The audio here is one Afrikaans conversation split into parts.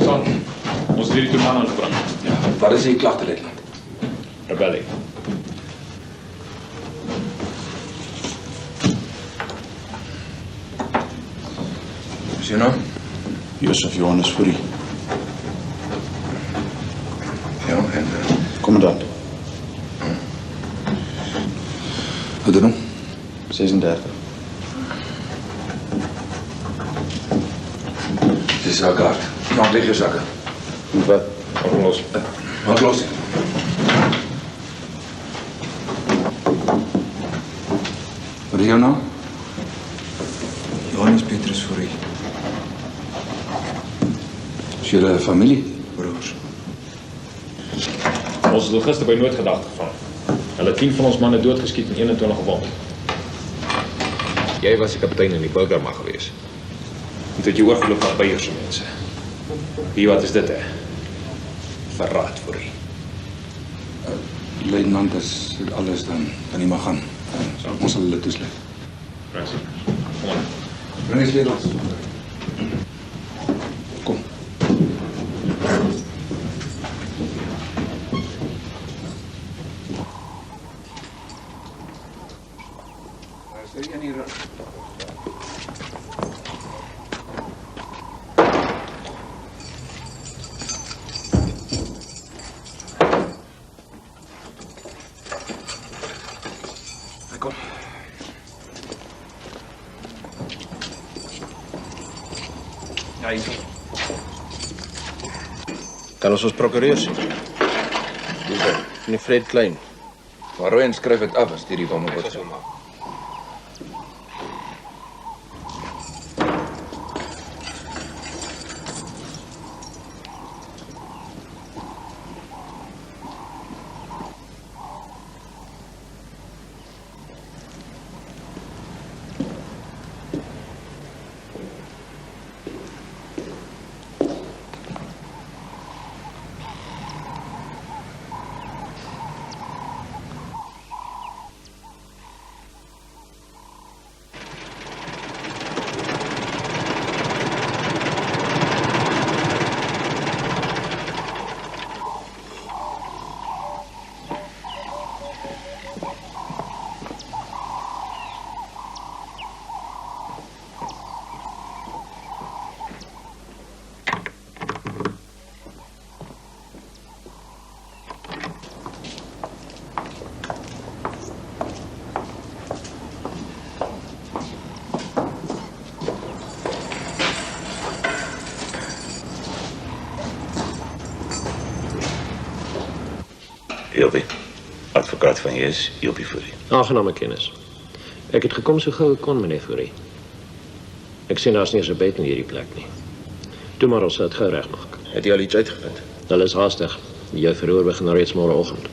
Son, ons het hierdie twee manne gebring. Ja, wat is die klagte, Letland? Rebellie. Is jou naam? Josef Johannes Fourie. Ja, en... Commandant. Wat doen? 36. Dit is haar kaart. Maak leeg je zakken. Moet wat? Maak los. Maak los. Wat is jouw naam? Johannes Petrus Fourie. Is jullie familie? Broers. Ons het gister by noodgedacht gevang. Hulle 10 van ons manne doodgeskiet en 21 gewond. Jy was die kapitein in die burgermag gewees. En toe het jy oorgeloop na Beierse mense. Wie wat is dit, hè? Verraad voor u. Luitenant, as dit alles dan nie mag gaan. Ons sal hulle toesluit. Fransie, kom aan. Bring eens sleutels. Kom. Is er een hier? Kom. Ja, hier. Kan ons prokureur sien? Dis dit. Meneer Fred Klein. Maar Royen skryf dit af en stuur die van my boodskap. Jopie, advokaat van jy is Jopie Fourie. Aangename kennis. Ek het gekom so gou ek kon, meneer Fourie. Ek sien daar's nie eens 'n bed in hierdie plek nie. Toe maar ons sal dit gou regmaak. Het jy al iets uitgevind? Hulle is haastig. Jou verhoor begin reeds môreoggend.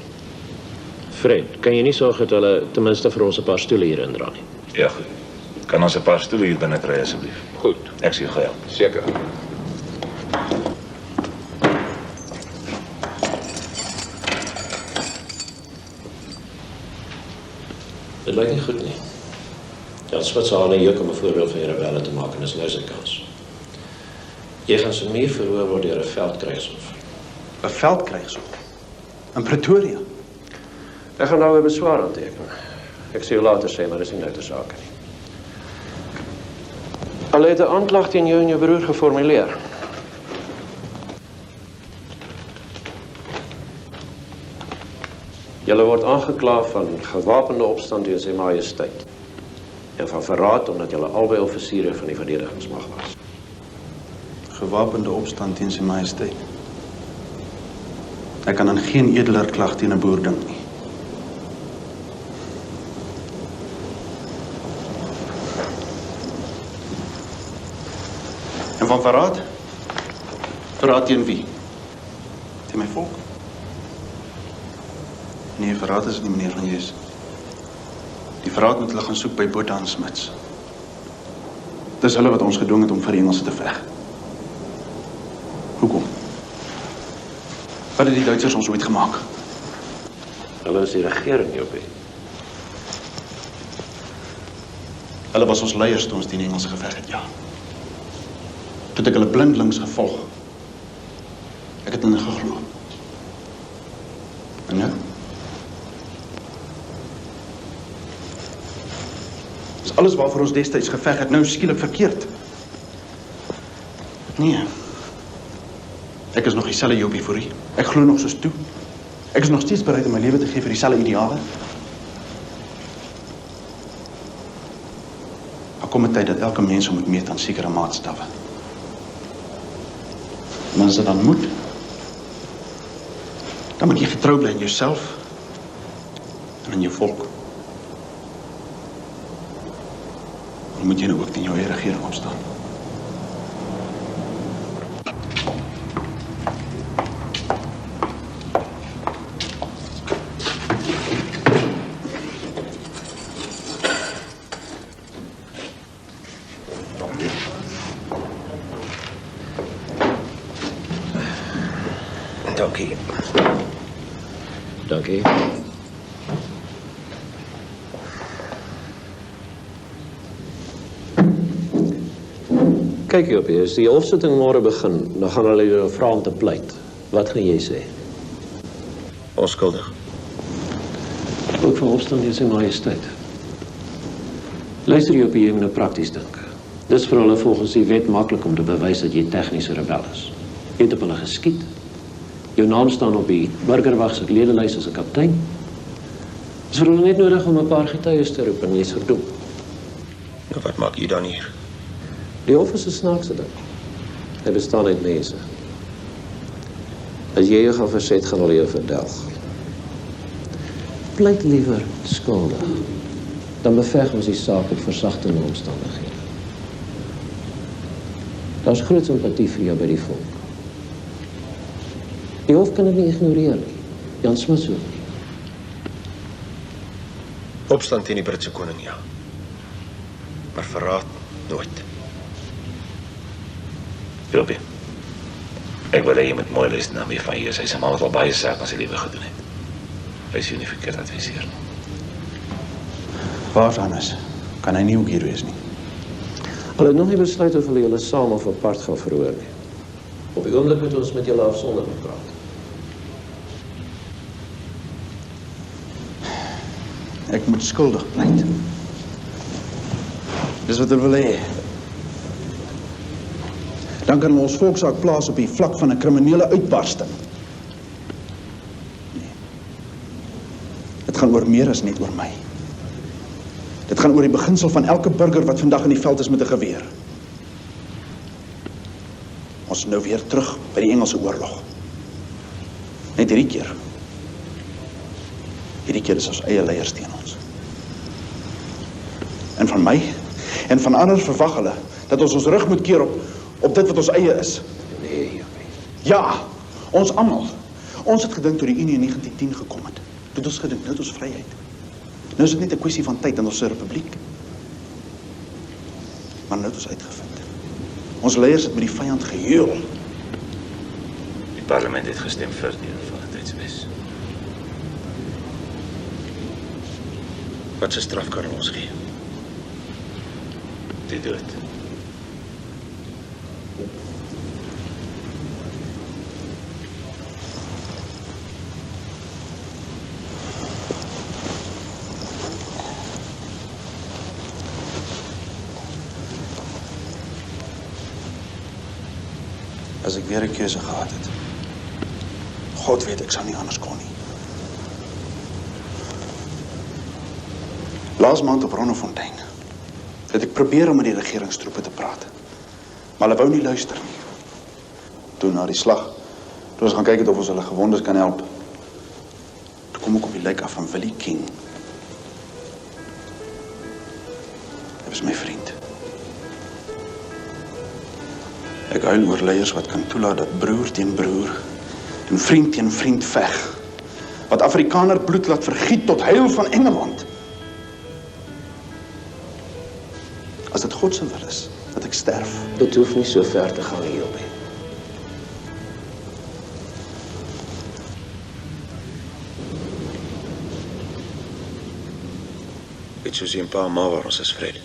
Fred, kan jy nie sorg dat hulle ten minste vir ons 'n paar stoele hier indra nie? Ja, goed. Kan ons 'n paar stoele hier binne kry asseblief? Goed, Ek sien jou help. seker. Dit lyk nie goed nie. Ja, Spits haal 'n juk om 'n voorbeeld van die rebelle te maak en dis nou sy kans. Jy gaan se meer verhoor word deur 'n veldkrygshof. 'n Veldkrygshof. In Pretoria. Ek gaan nou 'n beswaar aanteken. Ek sê jou later sê, maar dis nie nou te sake nie. Hulle het 'n aanklag teen jou en jou broer geformuleer. Julle word aangekla van gewapende opstand teen sy majesteit en van verraad omdat julle albei offisiere van die verdedigingsmag was. Gewapende opstand teen sy majesteit. Ek kan aan geen edeler klag teen 'n boer dink nie. En van verraad? Verraad teen wie? Teen my volk? Nee, verraad is nie, meneer van Jees. Die verraad moet hulle gaan soek by Botha en Smits. Dis hulle wat ons gedwing het om vir die Engelse te veg. Hoekom? Wat het die Duitsers ons ooit gemaak? Hulle is die regering, Jopie. Hulle was ons leiers toe ons teen die Engelse geveg het, ja. Toe het ek hulle blindelings gevolg. Ek het hulle geglo. En nou? Is alles waarvoor ons destyds geveg het nou skielik verkeerd? Nee. Ek is nog dieselfde Jobie Fourie. Ek glo nog soos toe. Ek is nog steeds bereid om my lewe te gee vir dieselfde ideale. Daar kom 'n tyd dat elke mens moet meet aan sekere maatstawwe. En as dit dan moet, dan moet jy getrou bly aan jouself en aan jou volk. Dan moet jy nou ook teen jou eie regering opstaan. Dankie. Dankie. Kyk Jopie, as die hofsitting môre begin, dan gaan hulle jou vra om te pleit. Wat gaan jy sê? Onskuldig. Ook van opstand in sy majesteit. Luister Jopie, jy moet nou prakties dink. Dis vir hulle volgens die wet maklik om te bewys dat jy tegniese rebel is. Jy het op hulle geskiet. Jou naam staan op die burgerwag se ledelys as 'n kaptein. Dis vir hulle net nodig om 'n paar getuies te roep en jy's gedoen. Nou, wat maak jy dan hier? Die hof is 'n snaakse ding. Hy bestaan uit mense. As jy jou gaan verset, gaan hulle jou verdelg. Pleit liewer skuldig. Dan beveg ons die saak op versagtende omstandighede. Daar's groot simpatie vir jou by die volk. Die hof kan dit nie ignoreer nie. Jan Smuts ook nie. Opstand teen die Britse koning, ja. Maar verraad nooit. Jobie, ek wil hê jy moet mooi luister na wie van jy is. Hy se man het al baie saak aan sy lewe gedoen het. Hy is jou nie verkeerd adviseer nie. Waar Hannes? Kan hy nie ook hier wees nie? Hulle het nog nie besluit of hulle julle saam of apart gaan verhoor nie. Op die oomblik moet ons met julle afsonderlik praat. Ek moet skuldig pleit. Dis wat hulle wil hê. Dan kan ons volksaak plaas op die vlak van 'n kriminele uitbarsting. Nee. Dit gaan oor meer as net oor my. Dit gaan oor die beginsel van elke burger wat vandag in die veld is met 'n geweer. Ons is nou weer terug by die Engelse oorlog. Net hierdie keer. Hierdie keer is ons eie leiers teen ons. En van my en van ander verwag hulle dat ons rug moet keer op dit wat ons eie is. Nee, Jopie. Ja, ons almal. Ons het gedink toe die Unie in 1910 gekom het. Toe het ons gedink, nou het ons vryheid. Nou is dit net 'n kwessie van tyd in ons republiek. Maar nou het ons uitgevind. Ons leiers het met die vyand geheul. Die parlement het gestem vir die invaliditeitswet. Wat se straf kan ons gee? Die dood. As ek weer 'n keuse gehad het. God weet ek sou nie anders kon nie. Laas maand op Ronnefontein het ek probeer om met die regeringstroepe te praat. Maar hulle wou nie luister nie. Toe na die slag, toe ons gaan kyk het of ons hulle gewondes kan help. Toe kom ek op die lijk af van Willie King. Hy was my vriend. Ek huil oor leiers wat kan toelaat dat broer teen broer en vriend teen vriend veg. Wat Afrikaner bloed laat vergiet tot heil van Engeland. As dit God se wil is, dat ek sterf. Dit hoef nie so ver te gaan, Jopie. Weet soos jy 'n paar maal waar ons is vrede.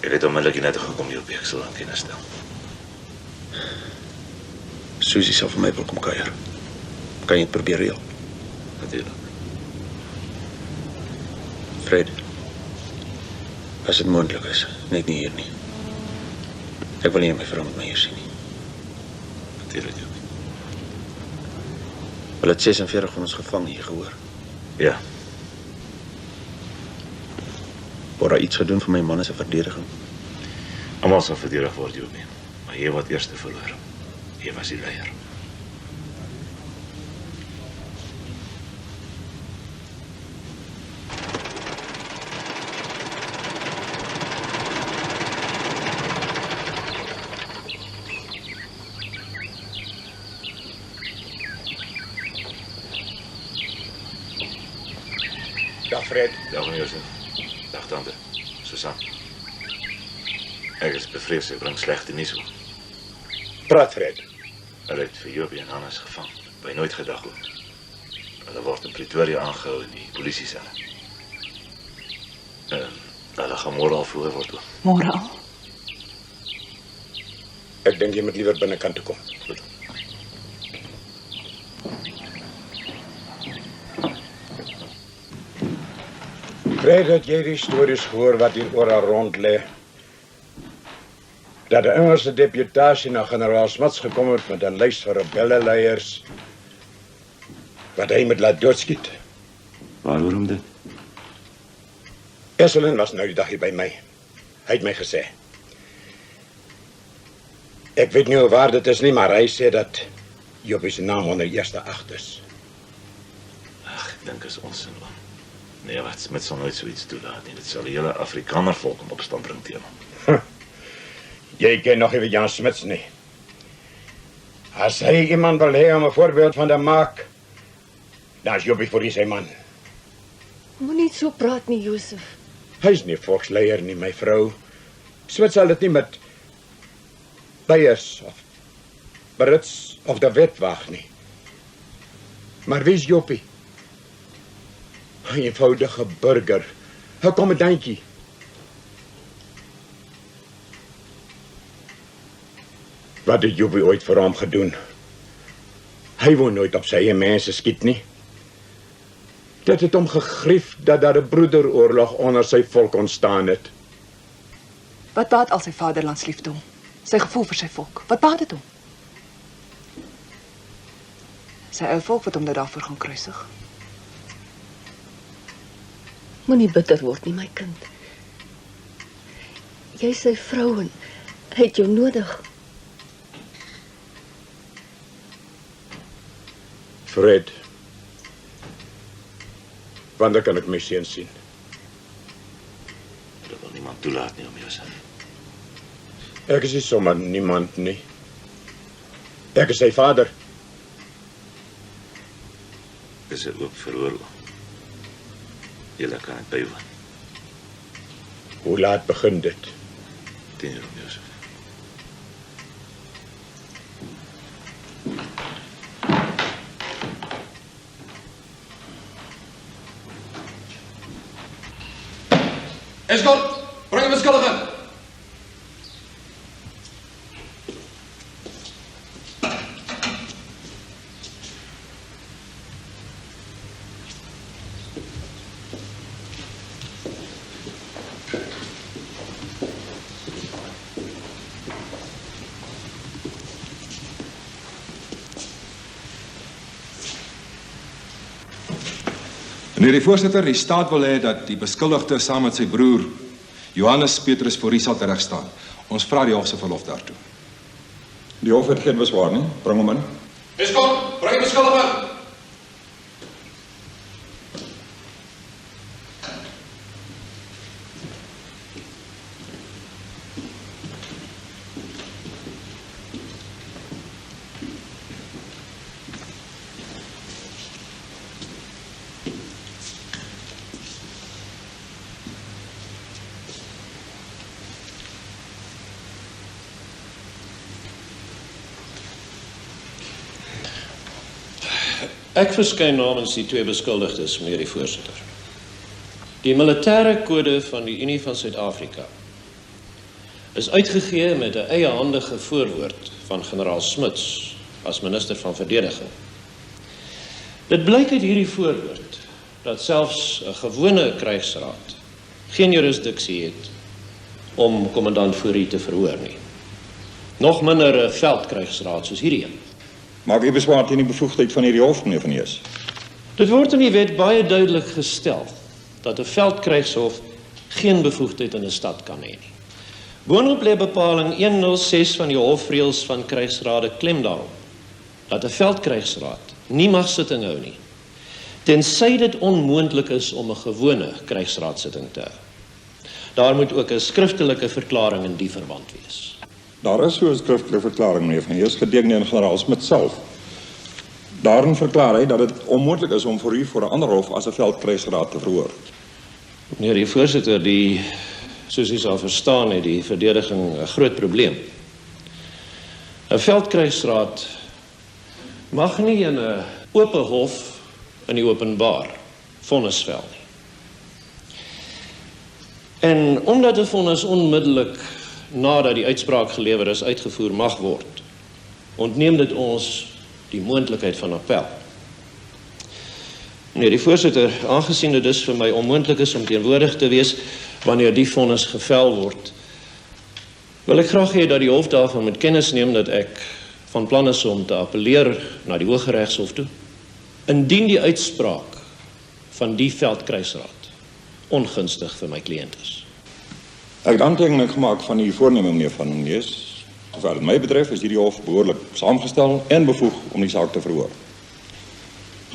Ek het onmiddellik hier net gekom, Jopie, ek sal aan kennis stel. Susie sal vir my wil kom kuier. Kan jy dit probeer reël? Natuurlijk. Fred, as dit moontlik is, net nie hier nie. Ek wil nie my vrou met my hier sien nie. Natuurlijk, Jopie. Hulle het 46 van ons gevang hier gehoor. Ja, Word daar iets gedoen vir my man se verdediging? almal sal verdedig word, Jopie. Maar jy wat eerste verloor. Jy was die leier. Dag Fred. Dag meneer Josef. Dag tante. Susan. Ek is bevrees, ek bring slegte nuus op. Praat Fred. Hulle het vir Jopie en Hannes gevang. By nooit gedag ook. Hulle word in Pretoria aangehou in die polisieselle. Hulle gaan môre al verhoor word ook. Môre al? Ek dink jy moet liewer binnekant toe kom. Goed. Fred, het jy die stories gehoor wat hier oral rond lê? Dat 'n Engelse deputasie na generaal Smuts gekom het met 'n lys van rebelleleiers wat hy moet laat doodskiet. Waarom dit? Esselin was nou die dag hier by my. Hy het my gesê. Ek weet nie hoe waar dit is nie, maar hy sê dat Jopie se naam onder eerste 8 is. Ag, ek dink is onsin man. Nee, wat Smit sal nooit zoiets toelaat nie. Dit sal die hele Afrikaner volk om opstand bring teen hom. Jy ken nog nie Jan Smuts nie. As hy iemand wil hê om 'n voorbeeld van te maak, dan is Jopie vir die sy man. Moenie so praat nie, Josef. Hy's nie volksleier nie, my vrou. Smuts sal dit nie met Beyers of Brits of die wet wag nie. Maar wie is Jopie? 'n eenvoudige burger, 'n kommandantjie. Wat het Jopie ooit vir hom gedoen? Hy wou nooit op sy eie mense skiet nie. Dit het hom gegrief dat daar 'n broederoorlog onder sy volk ontstaan het. Wat baat al sy vaderlandsliefde hom? Sy gevoel vir sy volk. Wat baat dit hom? Sy ou volk wat hom nou daarvoor gaan kruisig. Moenie bitter word nie, my kind. Jy is sy vrou en hy het jou nodig. Fred, wanneer kan ek my seun sien? Dit wil niemand toelaat nie om jou sin. Ek is nie sommer niemand nie. Ek is sy vader. Is dit ook verhoor? Julle kan het bywoon. Hoe laat begin dit? 10 uur, Josef. Escort, bring hem beskuldigen. Meneer die voorsitter, die staat wil hê dat die beskuldigde saam met sy broer Johannes Petrus voor die sal terecht staan. Ons vra die hof se verlof daartoe. Die hof het geen beswaar nie. Bring hom in. Escort, bring hem beskuldigen. Ek verskyn namens die twee beskuldigdes, meneer die voorsitter. Die militêre kode van die Unie van Suid-Afrika is uitgegee met 'n eiehandige voorwoord van generaal Smuts as minister van verdediging. Dit blyk uit hierdie voorbeeld dat selfs 'n gewone krygsraad geen jurisdiksie het om kommandant Fourie te verhoor nie. Nog minder 'n veldkrygsraad soos hierdie een. Maak u beswaar teen die bevoegdheid van hierdie hof, meneer Van Hees? Dit word in die wet baie duidelik gestel dat 'n veldkrygshof geen bevoegdheid in 'n stad kan hê nie. Boonop lê bepaling 106 van die hofreëls van krygsrade klem daarop dat 'n veldkrygsraad nie mag sitting hou nie, tensy dit onmoontlik is om 'n gewone krygsraadsitting te hou. Daar moet ook 'n skriftelike verklaring in die verband wees. Daar is so 'n skriftelike verklaring, meneer Van Hees, gedeken deur generaal Smit self. Daarin verklaar hy dat dit onmoontlik is om vir u voor 'n ander hof as 'n veldkrygsraad te verhoor. Meneer die voorsitter, soos u sal verstaan, het die verdediging 'n groot probleem. 'n Veldkrygsraad mag nie in 'n oop hof in die openbaar vonnis vel nie. En omdat 'n vonnis onmiddellik nadat die uitspraak gelewer is uitgevoer mag word, ontneem dit ons die moontlikheid van appel. Meneer die voorsitter, aangesien dit dus vir my onmoontlik is om teenwoordig te wees wanneer die vonnis gevel word, wil ek graag hê dat die hof daarvan moet kennis neem dat ek van plan is om te appeleer na die Hooggeregshof toe, indien die uitspraak van die veldkrygsraad ongunstig vir my kliënt is. Ek het aantekening gemaak van die voorneme, meneer Van Hees. Wat my betref is hierdie hof behoorlik saamgestel en bevoeg om die saak te verhoor.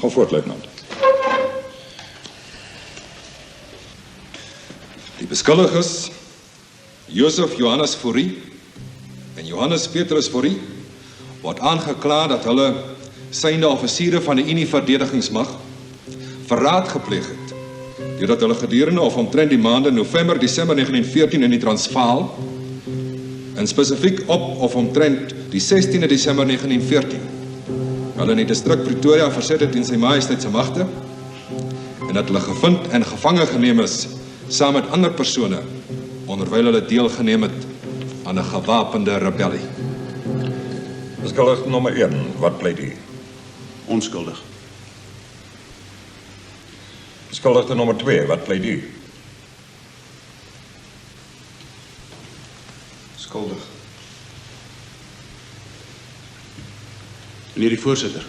Gaan voort, luitenant. Die beskuldiges, Josef Johannes Fourie en Johannes Petrus Fourie, word aangekla dat hulle synde offisiere van die Unie Verdedigingsmag verraad gepleeg het, deurdat hulle gedurende of omtrent die maande November, Desember 1914 in die Transvaal, en spesifiek op of omtrent die 16de Desember 1914, hulle in die distrik Pretoria verset het in sy majesteit se magte, en dat hulle gevind en gevange geneem is, saam met ander persone, onderwyl hulle deelgeneem het aan 'n gewapende rebellie. Beskuldigde nommer 1, wat pleit u? Onskuldig. Beskuldigde nommer 2, wat pleit u? Skuldig. Meneer die voorsitter,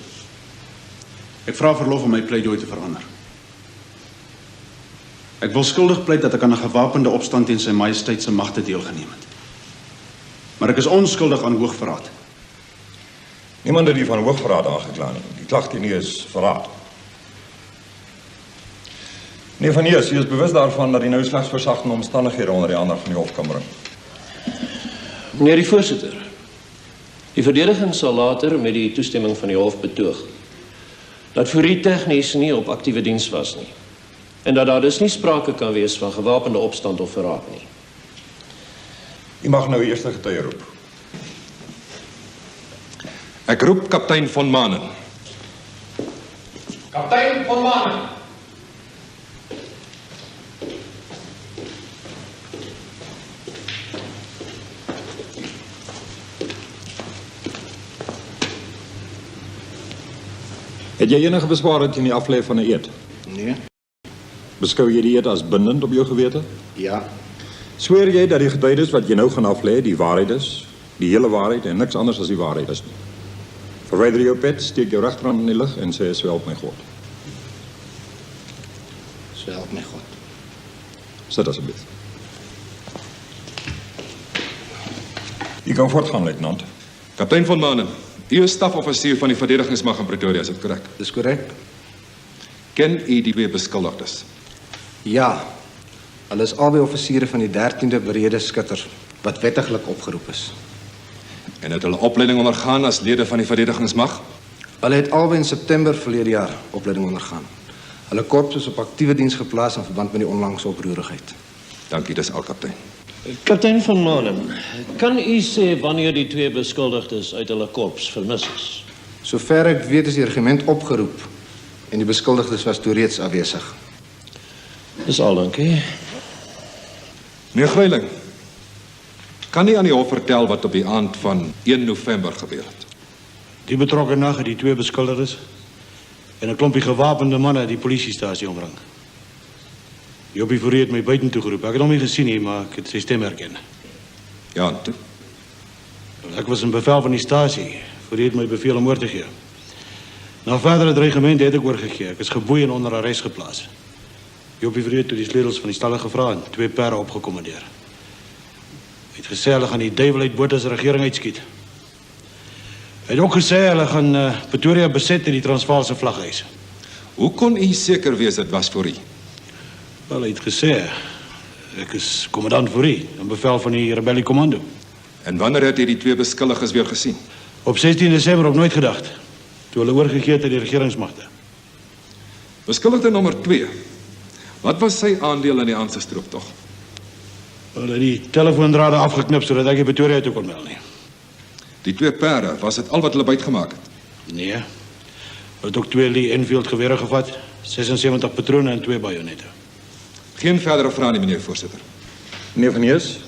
ek vra verlof om my pleidooi te verander. Ek wil skuldig pleit dat ek aan 'n gewapende opstand teen sy majesteit se magte deelgeneem het. Maar ek is onskuldig aan hoogverraad. Niemand het u van hoogverraad aangekla nie. Die klag teen u is verraad. Meneer Van Hees, u is bewus daarvan dat u nou slegs versagtende omstandighede onder die aandag van die hof kan bring. Meneer die voorsitter, die verdediging sal later met die toestemming van die hof betoog dat Fourie tegnies nie op aktiewe diens was nie en dat daar dus nie sprake kan wees van gewapende opstand of verraad nie. U mag nou die eerste getuie roep. Ek roep kaptein von Manen. Kaptein von Manen. Het jy enige besware teen die aflê van 'n eed? Nee. Beskou jy die eed as bindend op jou gewete? Ja. Sweer jy dat die getuies wat jy nou gaan aflê die waarheid is, die hele waarheid en niks anders as die waarheid is nie? Verwyder jou pet, steek jou regterhand in die lug en sê so help my God. So help my God. Sit asseblief. U kan voortgaan, luitenant. Kaptein von Manen, u is stafoffisier van die verdedigingsmag in Pretoria, is dit korrek? Dis korrek. Ken u die twee beskuldigdes? Ja. Hulle is albei offisiere van die 13de berede skutters wat wettiglik opgeroep is. En het hulle opleiding ondergaan as lede van die verdedigingsmag? Hulle het albei in September verlede jaar opleiding ondergaan. Hulle korps is op aktiewe diens geplaas in verband met die onlangse oproerigheid. Dankie, dis al kaptein. Kaptein van Manen, kan u sê wanneer die twee beskuldigdes uit hulle korps vermis is? Sover ek weet is die regiment opgeroep en die beskuldigdes was toe reeds afwesig. Dis al, dankie. Meneer Greiling, kan u aan die hof vertel wat op die aand van 1 November gebeur het? Die betrokke nag het die 2 beskuldigdes en 'n klompie gewapende manne die polisiestasie omring. Jobie Fourie het my buitentoe geroep. Ek het hom nie gesien nie, maar ek het sy stem herken. Ja, en toe? Ek was in bevel van die stasie. Fourie het my beveel om oor te gee. Na verdere dreigement het ek oorgegee. Ek is geboei en onder arrest geplaas. Jobie Fourie het toe die sleutels van die stalle gevra en 2 perde opgekommandeer. Hy het gesê hulle gaan die duiwel uit Botha se regering uitskiet. Hy het ook gesê hulle gaan Pretoria beset en die Transvaalse vlag hys. Hoe kon u seker wees dit was Fourie? Wel, hy het gesê ek is kommandant Fourie in bevel van die rebelliekommando. En wanneer het jy die 2 beskuldiges weer gesien? Op 16 Desember op Nooit Gedag, toe hulle oorgegee het aan die regeringsmagte. Beskuldigde nommer 2. Wat was sy aandeel in die aansestrooptog? Hulle het die telefoondrade afgeknip sodat ek die Pretoria toe kon meld nie. Die 2 perde, was dit al wat hulle bytgemaak het? Nee. Hulle het ook 2 Lee Enfield gewere gevat, 76 patrone en 2 bajonette. Geen verdere vrae nie, meneer voorsitter. Meneer Van Hees?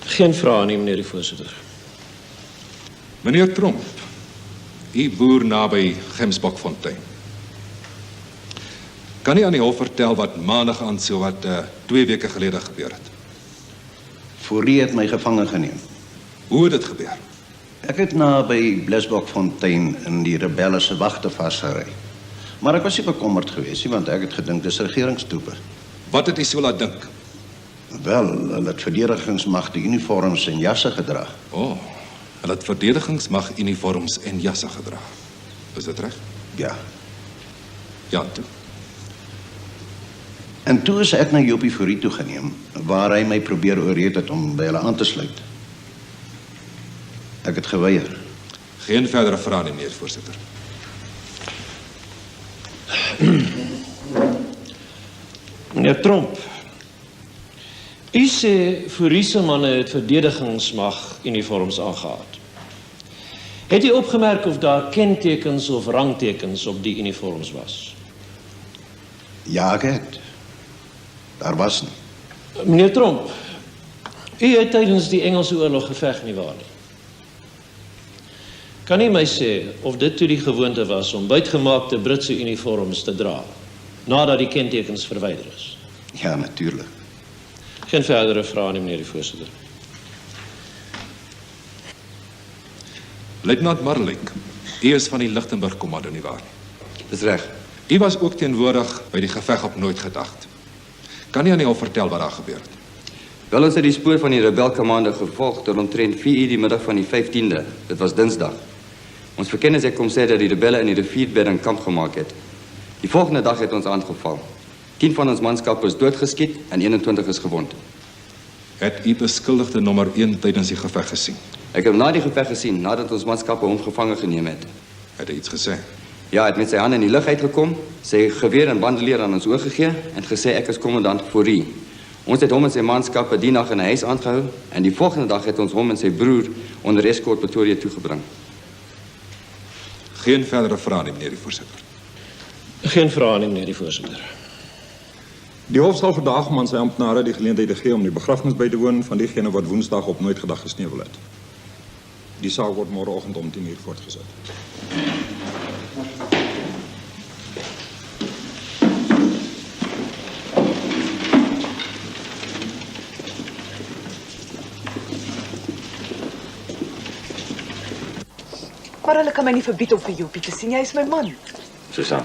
Geen vrae nie, meneer die voorsitter. Meneer Tromp, u boer naby Gemsbokfontein. Kan u aan die hof vertel wat maandag aan so wat 2 weke gelede gebeur het? Fourie het my gevange geneem. Hoe het dit gebeur? Ek het naby Blesbokfontein in die rebelle se wagte vasgery. Maar ek was nie bekommerd geweest nie, want ek het gedink dis regeringstroepe. Wat het u so laat dink? Wel, hulle het verdedigingsmag die uniforms en jasse gedra. Hulle het verdedigingsmag uniforms en jasse gedra. Is dit reg? Ja. Ja, en toe? En toe is ek na Jobie Fourie toegeneem, waar hy my probeer oorreed het om by hulle aan te sluit. Ek het geweier. Geen verdere vrae nie, meneer voorsitter. Meneer Tromp, u sê Fourie se manne het verdedigingsmag uniforms aangehad. Het u opgemerk of daar kentekens of rangtekens op die uniforms was? Ja, ek het. Daar was nie. Meneer Tromp, u het tydens die Engelse oorlog geveg nie waar nie. Kan u my sê of dit toe die gewoonte was om buitgemaakte Britse uniforms te dra, nadat die kentekens verwyder is? Ja, natuurlijk. Geen verdere vrae nie, meneer die voorsitter. Luitenant Marlik, u is van die Lichtenburg Kommando nie waar nie? Dis reg. U was ook teenwoordig by die geveg op Nooit Gedag. Kan u aan die hof vertel wat daar gebeur het? Wel, ons het die spoor van die rebelkommando gevolg tot omtrent 4 uur die middag van die 15de. Dit was Dinsdag. Ons verkennis het kom sê dat die rebelle in die rivierbed 'n kamp gemaak het. Die volgende dag het ons aangeval. 10 van ons manskappe is doodgeskiet en 21 is gewond. Het u beskuldigde nommer 1 tydens die geveg gesien? Ek het hom na die geveg gesien, nadat ons manskappe hom gevange geneem het. Het hy iets gesê? Ja, hy het met sy hande in die lug uitgekom, sy geweer en bandelier aan ons oorgegee en gesê ek is kommandant Fourie. Ons het hom en sy manskappe die nag in 'n huis aangehou en die volgende dag het ons hom en sy broer onder eskort Pretoria toegebring. Geen verdere vrae nie, meneer die voorsitter. Geen vrae nie, meneer die voorsitter. Die hof sal vandag om aan sy amptenare die geleentheid gee om die begrafnis by te woon van diegene wat Woensdag op Nooit Gedag gesneuwel het. Die saak word môreoggend om 10 uur voortgesit. Maar hulle kan my nie verbied om vir Jopie te sien. Jy is my man. Susan,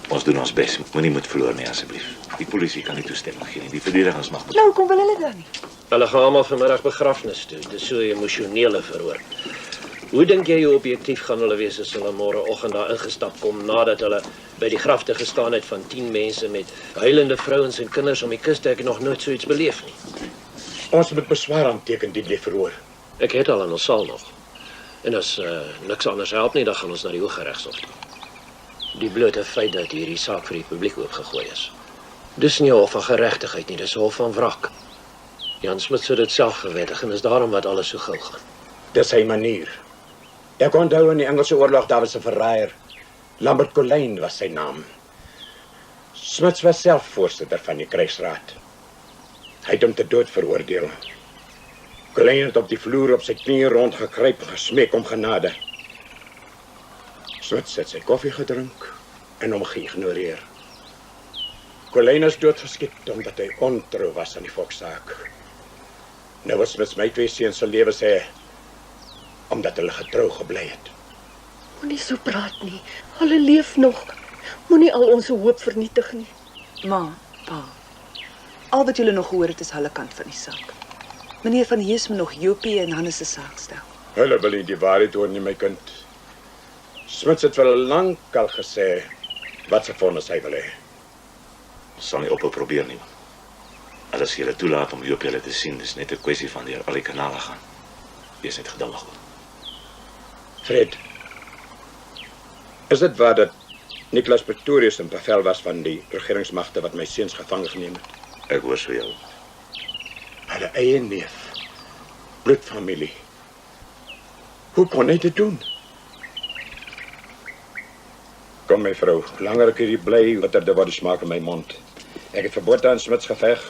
ons doen ons bes. Moenie moed verloor nie, asseblief. Die polisie kan nie toestemming gee nie. Die verdedigingsmag moet... Nou, kom wil hulle dan nie? Hulle gaan almal vanmiddag begrafnis toe. Dis so 'n emosionele verhoor. Hoe dink jy hoe objektief gaan hulle wees as hulle môreoggend daar ingestap kom nadat hulle by die grafte gestaan het van 10 mense met huilende vrouens en kinders om die kuste? Ek het nog nooit so iets beleef nie. Ons moet beswaar aanteken die verhoor. Ek het al in ons saal nog. En as niks anders help nie, dan gaan ons na die Hooggeregshof toe. Die blote feit dat hierdie saak vir die publiek oopgegooi is. Dis nie 'n hof van geregtigheid nie, dis 'n hof van wrak. Jan Smit sou dit self gewettig en is daarom wat alles so gou gaan. Dis sy manier. Ek onthou in die Engelse oorlog, daar was 'n verraaier. Lambert Colleen was sy naam. Smits was self voorsitter van die krygsraad. Hy het hom te dood veroordeel. Colleen het op die vloer op sy knieë rondgekruip, gesmeek om genade. Smits het sy koffie gedrink en hom geïgnoreer. Colleen is doodgeskiet omdat hy ontrou was aan die volkssaak. Nou was Smits my 2 seuns se lewens hê, omdat hulle getrou gebly het. Moenie so praat nie. Hulle leef nog. Moenie al ons hoop vernietig nie. Ma, pa. Al wat julle nog gehoor het is hulle kant van die saak. Meneer van Hees moet nog Jopie en Hannes se saak stel. Hulle wil nie die waarheid hoor nie, my kind. Smits het wel lankal gesê wat se vonnis hy wil hê. Sal nie ophou probeer nie. As jy hulle toelaat om Jopie hulle te sien, dis net 'n kwessie van deur al die kanale gaan. Wees net geduldig. Fred, is dit waar dat Nicholas Pretorius in bevel was van die regeringsmagte wat my seuns gevange geneem het? Ek hoor so jou. Hulle eie neef, bloedfamilie. Hoe kon hy dit doen? Kom my vrou, hoe langer ek hier bly, wat er word die smaak in my mond. Ek het verbote aan Smits geveg,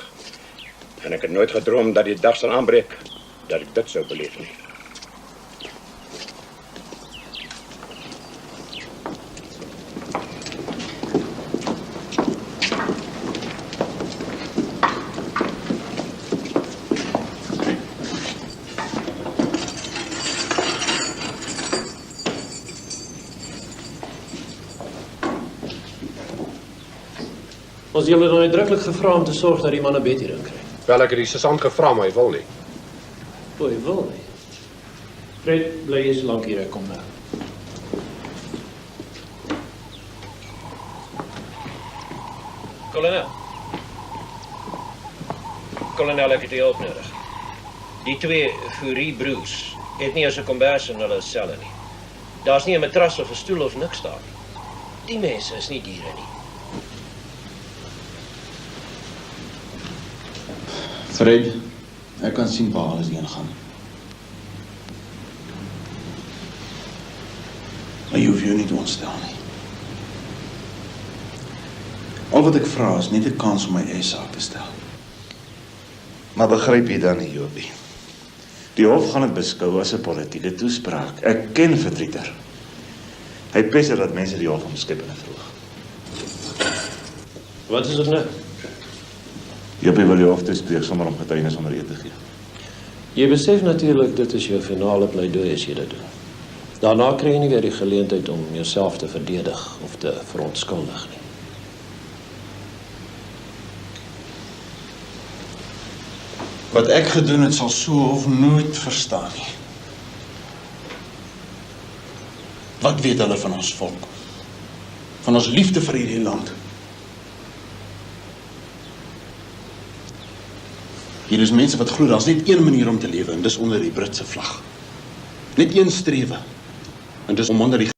en ek het nooit gedroom dat die dag sal aanbreek, dat ek dit sou beleef nie. Ons julle nou uitdruklik gevra om te sorg dat die man 'n bed hierin kry. Wel, ek het die sergeant gevra, maar hy wil nie. O, hy wil nie. Fred, bly jy so lank hier, ek kom nou. Kolonel, ek het u hulp nodig. Die 2 Fourie-broers het nie eens 'n kombers in hulle selle nie. Daar's nie 'n matras of 'n stoel of niks daar nie. Die mense is nie diere nie. Fred, ek kan sien waar alles heen gaan. Maar jy hoef jou nie te ontstel nie. Al wat ek vra is net 'n kans om my eie saak te stel. Maar begryp jy dan nie, Jopie? Die hof gaan dit beskou as 'n politieke toespraak. Ek ken Verdrieter. Hy pes dat mense die hof omskep en vroeg. Wat is dit nou? Jopie wil die hof toespreek sonder om getuienis onder eed te gee. Jy besef natuurlik dit is jou finale pleidooi as jy dit doen. Daarna kry jy nie weer die geleentheid om jouself te verdedig of te verontskuldig nie. Wat ek gedoen het sal so hof nooit verstaan nie. Wat weet hulle van ons volk? Van ons liefde vir hierdie land? Hier is mense wat glo daar's net een manier om te lewe en dis onder die Britse vlag. Net een strewe. En dis om onder die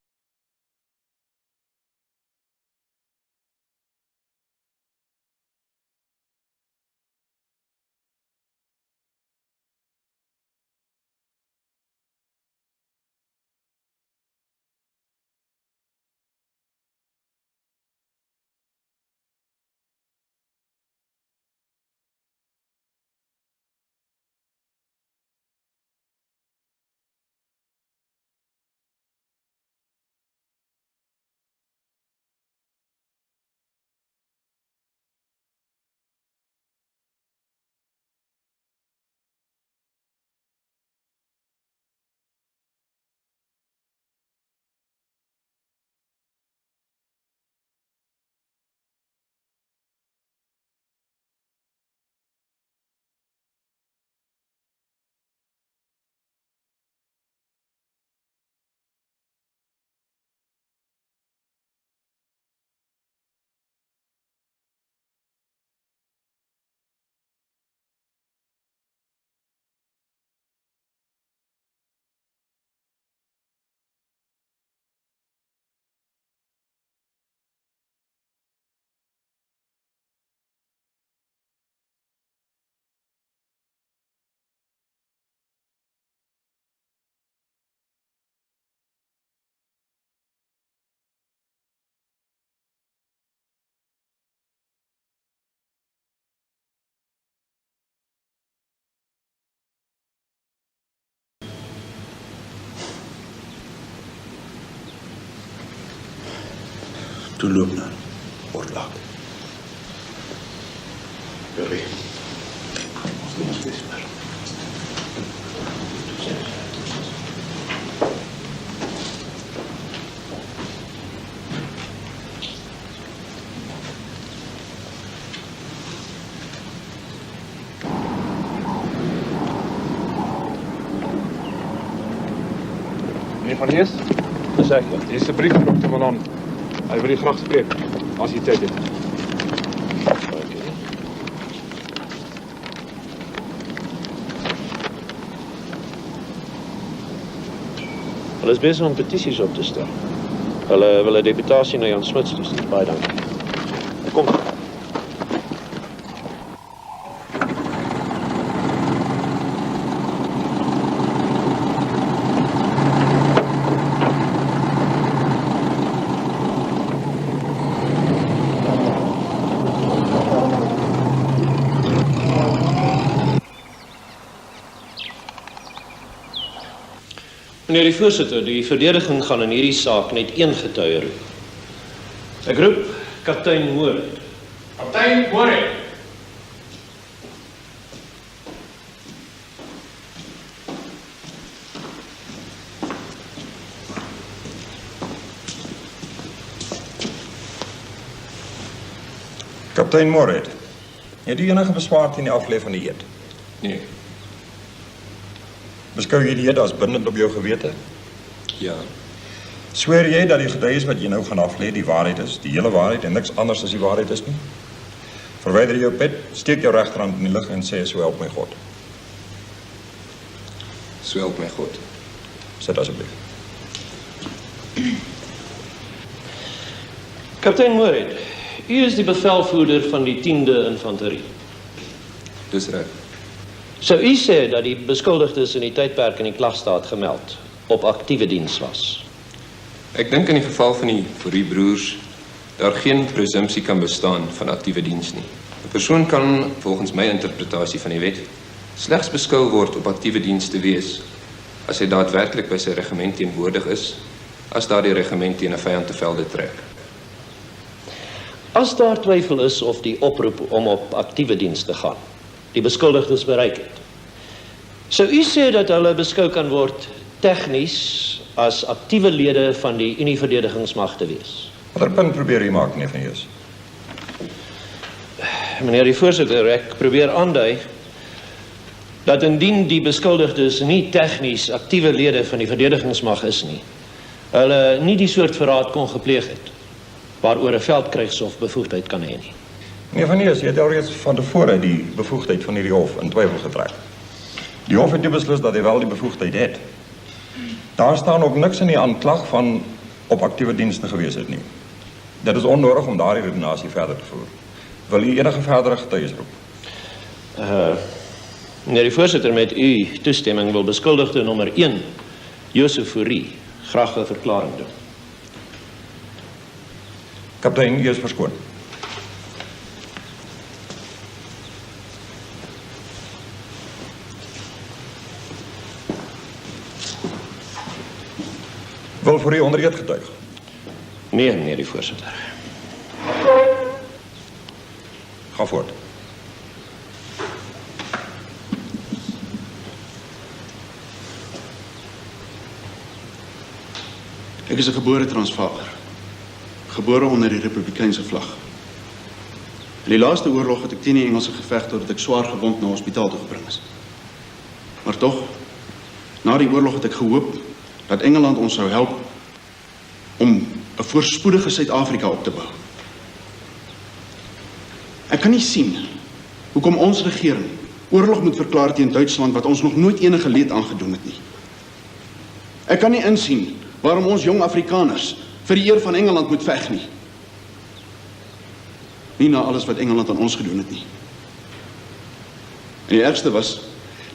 Toe loop nou, word laat. Billy, ons doen ons best maar. Meneer Van Hees? Dis ek. Hier is 'n brief van Dr. Manon. Hy wil u graag spreek, as u tyd het. Hulle is besig om petisies op te stel. Hulle wil 'n deputasie na Jan Smuts toe stuur. Baie dankie. Kom. Meneer die voorsitter, die verdediging gaan in hierdie saak net een getuie roep. Ek roep kaptein Moorhead. Kaptein Moorhead. Kaptein Moorhead, het u enige beswaar teen die aflê van die eed? Nee. Beskou jy die eed as bindend op jou gewete? Ja. Sweer jy dat die getuies wat jy nou gaan aflê die waarheid is, die hele waarheid en niks anders as die waarheid is nie? Verwyder jou pet, steek jou regterhand in die lug en sê so help my God. So help my God. Sit asseblief. Kaptein Moorhead, u is die bevelvoerder van die 10de infanterie. Dis reg. Sou u sê dat die beskuldigdes in die tydperk in die klagstaat gemeld op aktiewe diens was? Ek dink in die geval van die Fourie broers daar geen presumpsie kan bestaan van aktiewe diens nie. 'n Persoon kan volgens my interpretasie van die wet slegs beskou word op aktiewe diens te wees as hy daadwerklik by sy regiment teenwoordig is, as daardie regiment teen 'n vyand te velde trek. As daar twyfel is of die oproep om op aktiewe diens te gaan die beskuldigdes bereik het, sou u sê dat hulle beskou kan word tegnies as aktiewe lede van die Unie-verdedigingsmag te wees? Watter punt probeer u maak, meneer Van Hees? Meneer die voorsitter, ek probeer aandui dat indien die beskuldigdes nie tegnies aktiewe lede van die verdedigingsmag is nie, hulle nie die soort verraad kon gepleeg het waaroor 'n veldkrygshof bevoegdheid kan hê nie. Meneer Van Hees, jy het alreeds van tevore die bevoegdheid van hierdie hof in twyfel getrek. Die hof het nie beslis dat hy wel die bevoegdheid het. Daar staan ook niks in die aanklag van op aktiewe dienste gewees het nie. Dit is onnodig om daardie redenasie verder te voer. Wil u enige verdere getuies roep? Meneer die voorsitter, met u toestemming wil beskuldigde nommer 1, Josef Fourie, graag 'n verklaring doen. Kaptein, u is verskoon. Wil voor u onder eed getuig? Nee, meneer die voorsitter. Ga voort. Ek is 'n gebore Transvaaler. Gebore onder die Republikeinse vlag. In die laaste oorlog het ek teen die Engelse geveg totdat ek swaar gewond na hospitaal toe gebring is. Maar tog, na die oorlog het ek gehoop dat Engeland ons sou help om 'n voorspoedige Suid-Afrika op te bou. Ek kan nie sien hoekom ons regering oorlog moet verklaar teen Duitsland wat ons nog nooit enige leed aangedoen het nie. Ek kan nie insien waarom ons jong Afrikaners vir die eer van Engeland moet veg nie. Nie na alles wat Engeland aan ons gedoen het nie. En die ergste was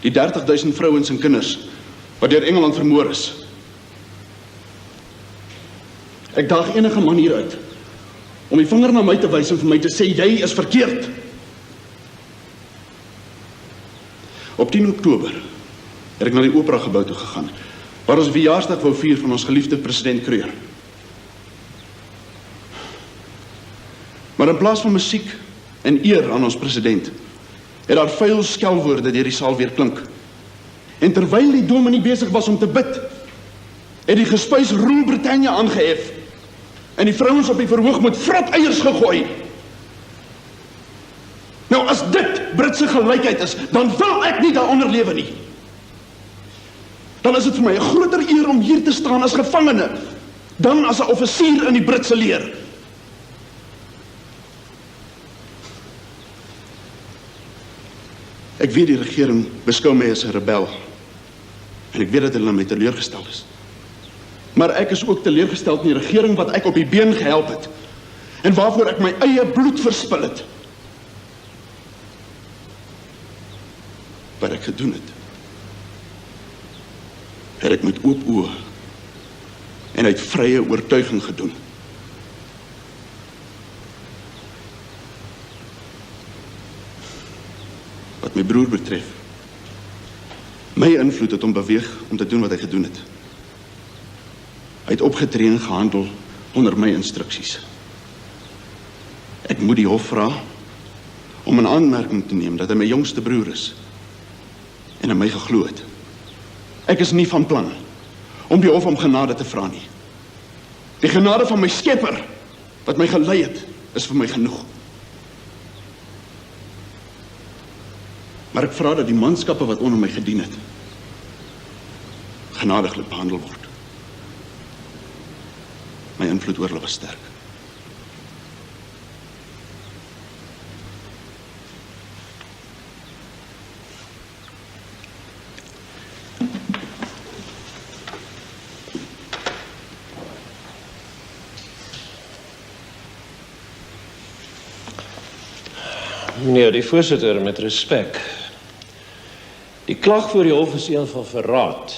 die 30.000 vrouens en kinders wat deur Engeland vermoor is. Ek daag enige man hier uit om die vinger na my te wys en vir my te sê jy is verkeerd. Op 10 Oktober het ek na die Opera gebou toe gegaan, waar ons die verjaarsdag wou vier van ons geliefde president Kreur. Maar in plaas van musiek en eer aan ons president, het daar vuil skelwoorde deur die saal weer klink. En terwyl die dominee besig was om te bid, het die gespuis Rule Britannia aangehef en die vrouens op die verhoog met vrot eiers gegooi. Nou as dit Britse gelykheid is, dan wil ek nie daaronder lewe nie. Dan is dit vir my 'n groter eer om hier te staan as gevangene, dan as 'n offisier in die Britse leer. Ek weet die regering beskou my as 'n rebel, en ek weet dat hulle my teleurgestel is. Maar ek is ook teleurgestel in die regering wat ek op die been gehelp het, en waarvoor ek my eie bloed verspil het. Wat ek gedoen het ek met oop oë en uit vrye oortuiging gedoen. Wat my broer betref, my invloed het hom beweeg om te doen wat hy gedoen het. Hy het opgetree en gehandel onder my instruksies. Ek moet die hof vra om 'n aanmerking te neem dat hy my jongste broer is en aan my geglo het. Ek is nie van plan om die hof om genade te vra nie. Die genade van my Skepper wat my gelei het, is vir my genoeg. Maar ek vra dat die manskappe wat onder my gedien het, genadiglik behandel word. My invloed oor hulle was sterk. Meneer die voorsitter, met respek. Die klag voor die hof is een van verraad,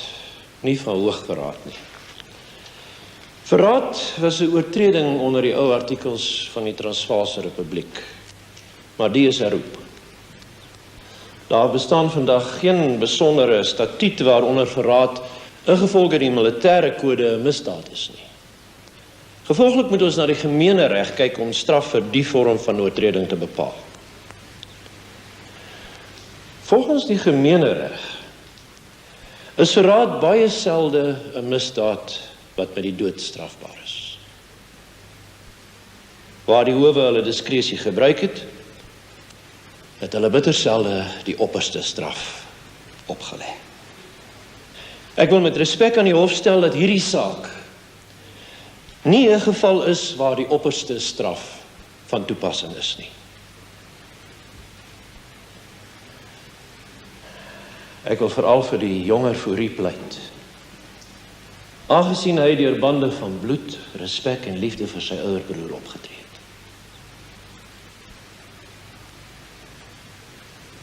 nie van hoogverraad nie. Verraad was 'n oortreding onder die ou artikels van die Transvaalse Republiek, maar die is herroep. Daar bestaan vandag geen besondere statuut waaronder verraad ingevolge die militêre kode 'n misdaad is nie. Gevolglik moet ons na die gemeenereg kyk om straf vir die vorm van oortreding te bepaal. Volgens die gemeenereg is verraad baie selde 'n misdaad wat met die dood strafbaar is. Waar die howe hulle diskresie gebruik het hulle bitter selde die opperste straf opgelê. Ek wil met respek aan die hof stel dat hierdie saak nie 'n geval is waar die opperste straf van toepassing is nie. Ek wil veral vir die jonger Fourie pleit. Aangesien hy deur bande van bloed, respek en liefde vir sy ouer broer opgetree het.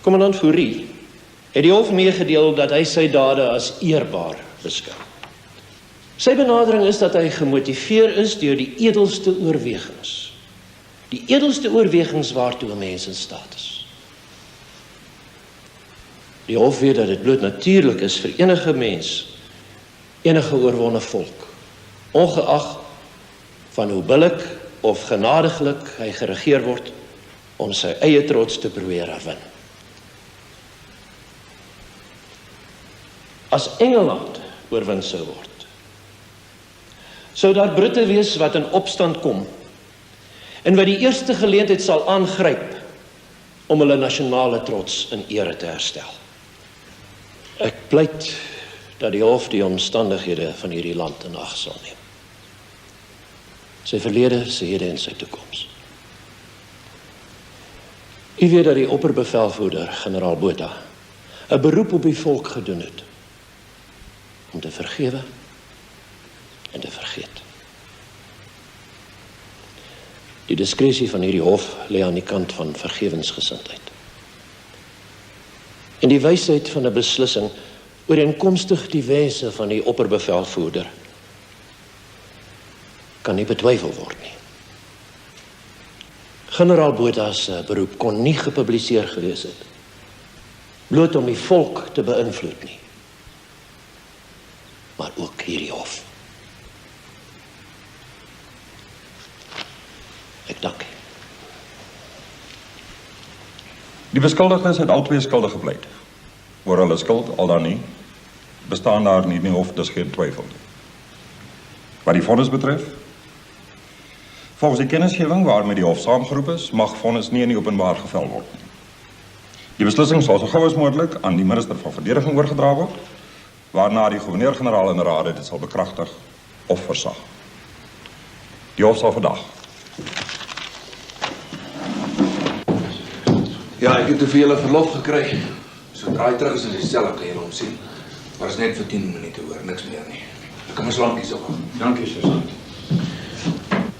Kommandant Fourie het die hof meegedeel dat hy sy dade as eerbaar beskou. Sy benadering is dat hy gemotiveer is deur die edelste oorwegings. Die edelste oorwegings waartoe 'n mens in staat is. Die hof weet dat dit bloot natuurlik is vir enige mens, enige oorwonne volk, ongeag van hoe billik of genadiglik hy geregeer word, om sy eie trots te probeer herwin. As Engeland oorwin sou word, sou daar Britte wees wat in opstand kom, en wat die eerste geleentheid sal aangryp, om hulle nasionale trots in ere te herstel. Ek pleit dat die hof die omstandighede van hierdie land in ag sal neem. Sy verlede, sy hede en sy toekoms. U weet dat die opperbevelvoerder, generaal Botha, 'n beroep op die volk gedoen het om te vergewe en te vergeet. Die diskresie van hierdie hof lê aan die kant van vergewensgesindheid. En die wysheid van 'n beslissing ooreenkomstig die wense van die opperbevelvoerder kan nie betwyfel word nie. Generaal Botha se beroep kon nie gepubliseer gewees het, bloot om die volk te beïnvloed nie, maar ook hierdie hof. Ek dank u. Die beskuldigdes het al twee skuldig gepleit. Oor hulle skuld, al dan nie, bestaan daar nie in die hof dus geen twyfel nie. Wat die vonnis betref, volgens die kennisgewing waarmee die hof saamgeroep is, mag vonnis nie in die openbaar gevel word nie. Die beslissing sal so gou as moontlik aan die minister van verdediging oorgedra word, waarna die gouverneur-generaal in raad dit sal bekragtig of versag. Die hof sal vandag. Ja, ek het te veel verlof gekry. Sodra hy terug is in die sel, kan jy hom sien. Maar is net vir 10 minute hoor, niks meer nie. Ek kan my slankies op. Dankie, sergeant.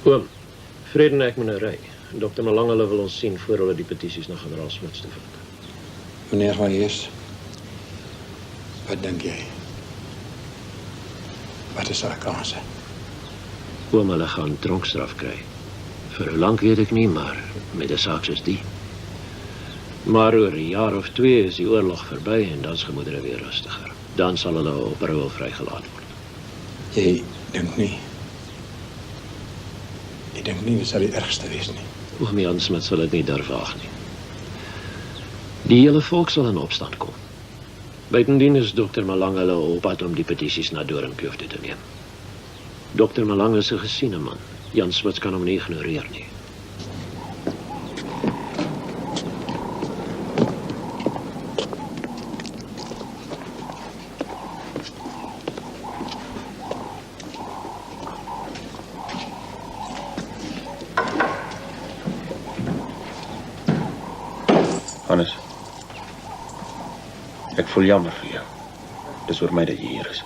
Oom, Vrede en ek moet nou ry. Dr. Malangele wil ons sien voor hulle die petisies na generaal Smits te vat. Meneer Van Hees, wat dink jy? Wat is haar kanse? Oom, hulle gaan tronkstraf kry. Vir hoe lank weet ek nie, maar met 'n saak soos die. Maar oor 'n jaar of 2 is die oorlog verby en dan is gemoedere weer rustiger. Dan sal hulle op parol vrygelaat word. Jy dink nie? Ek dink nie dit sal die ergste wees nie. Oom Jan Smits sal dit nie durf waag nie. Die hele volk sal in opstand kom. Buitendien is Dr. Malangele op pad om die petisies na Doringkloof toe te neem. Dr. Malangele is 'n gesiene man. Jan Smits kan hom nie ignoreer nie. Hannes, ek voel jammer vir jou. Dis oor my dat jy hier is.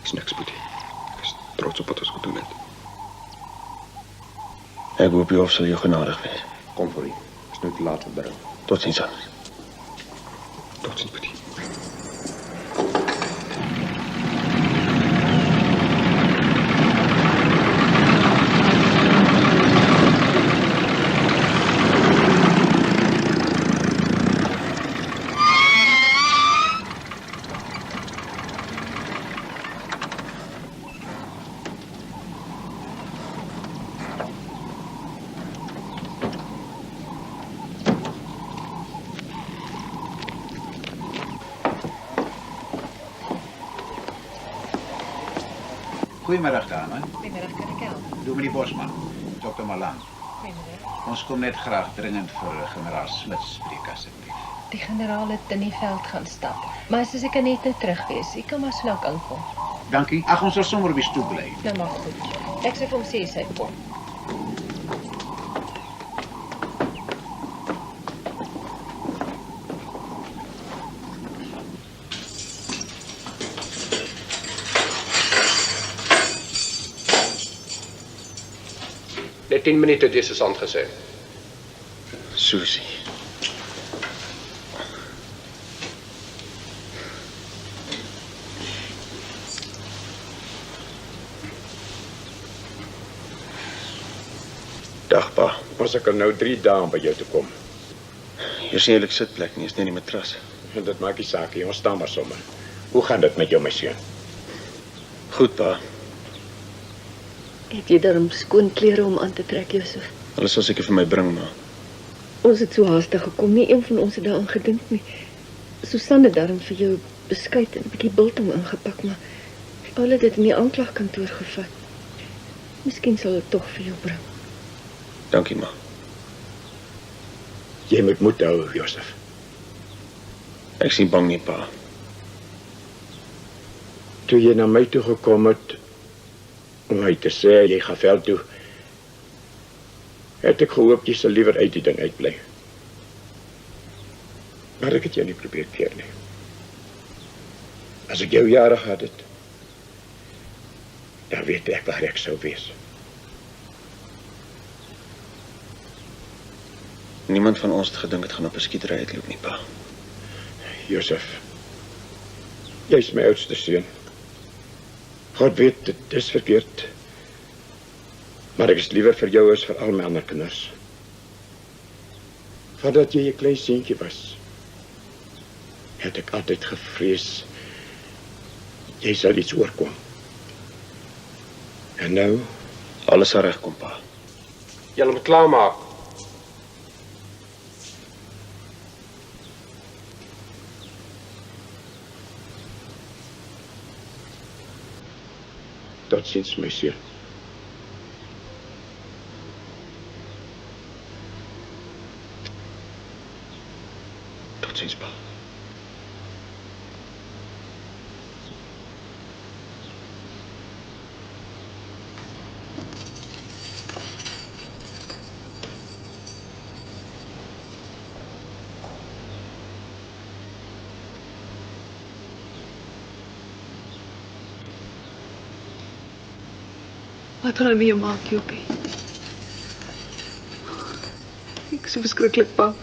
Dis niks, Boetie. Ek is trots op wat ons gedoen het. Ek hoop die hof sal jou genadig wees. Kom voor u. Is nou te laat vir berou. Totsiens, Hannes. Totsiens, Boetie. Goedemiddag, dame. Goedemiddag, kan ik helpen? Dominee Bosman, Dr. Malang. Goedemiddag. Ons kom net graag dringend voor generaal Smits spreek asseblief. Die generaal het in die veld gaan stap. Maar as ek net terug wees, ek kan maar so lank aankom. Dankie. Ag, ons sal sommer op die stoep bly. Nou maar goed. Ek sê vir hom sê sy kom. Net 10 minute het jy se sand gesê. Susie. Dag, pa. Ons ek al nou 3 dae om by jou te kom. Hier is nie eerlik sitplek nie, is nie die matras. En dit maak die saak, ons staan maar sommer. Hoe gaan dit met jou, my seun? Goed, pa. Het jy daarom skoon klere om aan te trek, Josef? Hulle sal seker vir my bring, ma. Ons het so haastig gekom, nie een van ons het daaraan gedink nie. Susanne het daarom vir jou beskuit en 'n bietjie biltong ingepak, maar Paul het dit in die aanklagkantoor gevat. Miskien sal dit tog vir jou bring. Dankie, ma. Jy moet moed hou, Josef. Ek sien bang nie, pa. Toe jy na my toe gekom het, om my te sê, jy gaan veld toe, het ek gehoop, jy sal liever uit die ding uitbly. Maar ek het jou nie probeer keer nie. As ek jou jare gehad het, dan weet ek waar ek sou wees. Niemand van ons het gedink het gaan op 'n skietery uitloop nie, pa. Josef, jy is my oudste seun. God weet, dit is verkeerd. Maar ek is liever vir jou as vir al my ander kinders. Voordat jy 'n klein seentjie was, het ek altyd gevrees, jy sal iets oorkom. En nou? Alles sal regkom, pa. Julle moet klaarmaak. Totsiens, my seun. Totsiens, pa. Wat gaan hy met jou maak, Jopie? Ek is so verskriklik bang.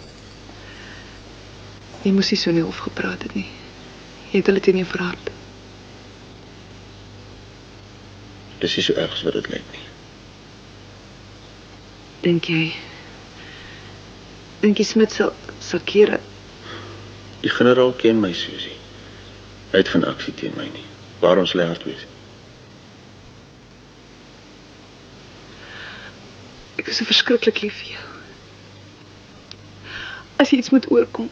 Jy moes nie so in die hof gepraat het nie. Jy het hulle teen jou verhard. Dis nie so erg as wat dit lyk nie. Dink jy Smit sal keer? Die generaal ken my, Susie. Hy het geen aksie teen my nie. Waarom sal hy hard wees? Ek is so verskriklik lief vir jou. As jy iets moet oorkom.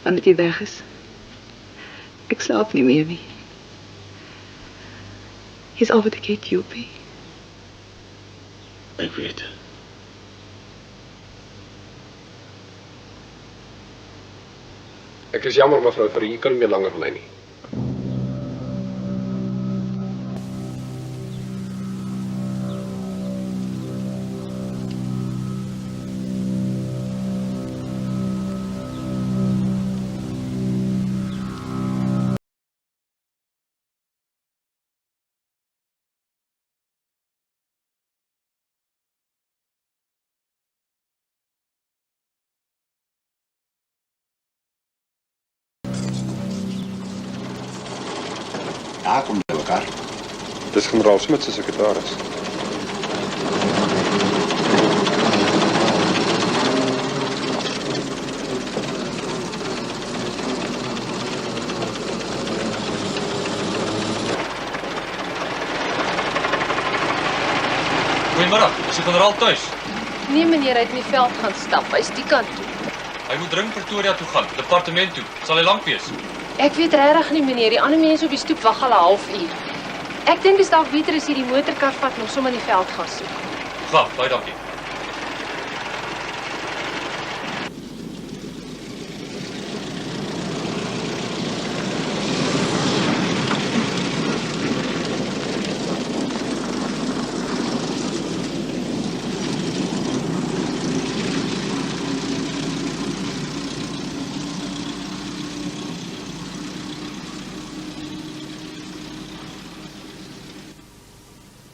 Wanneer jy weg is. Ek slaap nie meer nie. Jy's al wat ek het, Jopie. Ek weet. Ek is jammer, mevrou Fourie, jy kan nie meer langer bly nie. Daar kom by mekaar. Dis generaal Smit se sekretaris. Goeiemiddag, is die generaal tuis? Nee meneer, hy het in die veld gaan stap. Hy's die kant toe. Hy moet dringend Pretoria toe gaan, departement toe. Sal hy lank wees? Ek weet regtig nie meneer, die ander mense op die stoep wag al 'n halfuur. Ek dink dis dalk beter as jy die motorkar vat en sommer in die veld gaan soek. Gaan, baie dankie.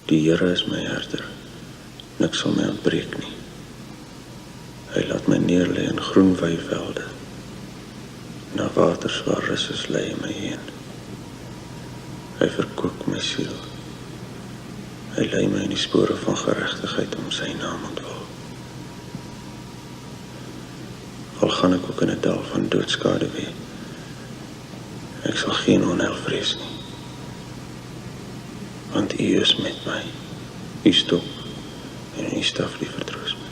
Die Here is my herder. Niks sal my ontbreek nie. Hy laat my neerlê in groen weivelde. Na waters waar rus is lei my heen. Hy verkoop my siel. Hy lei my in die spore van geregtigheid om sy naam ontwil. Al gaan ek ook in 'n dal van doodskade wee. Ek sal geen onheil vrees nie. Want U is met my. U stok en U staf die vertroos my.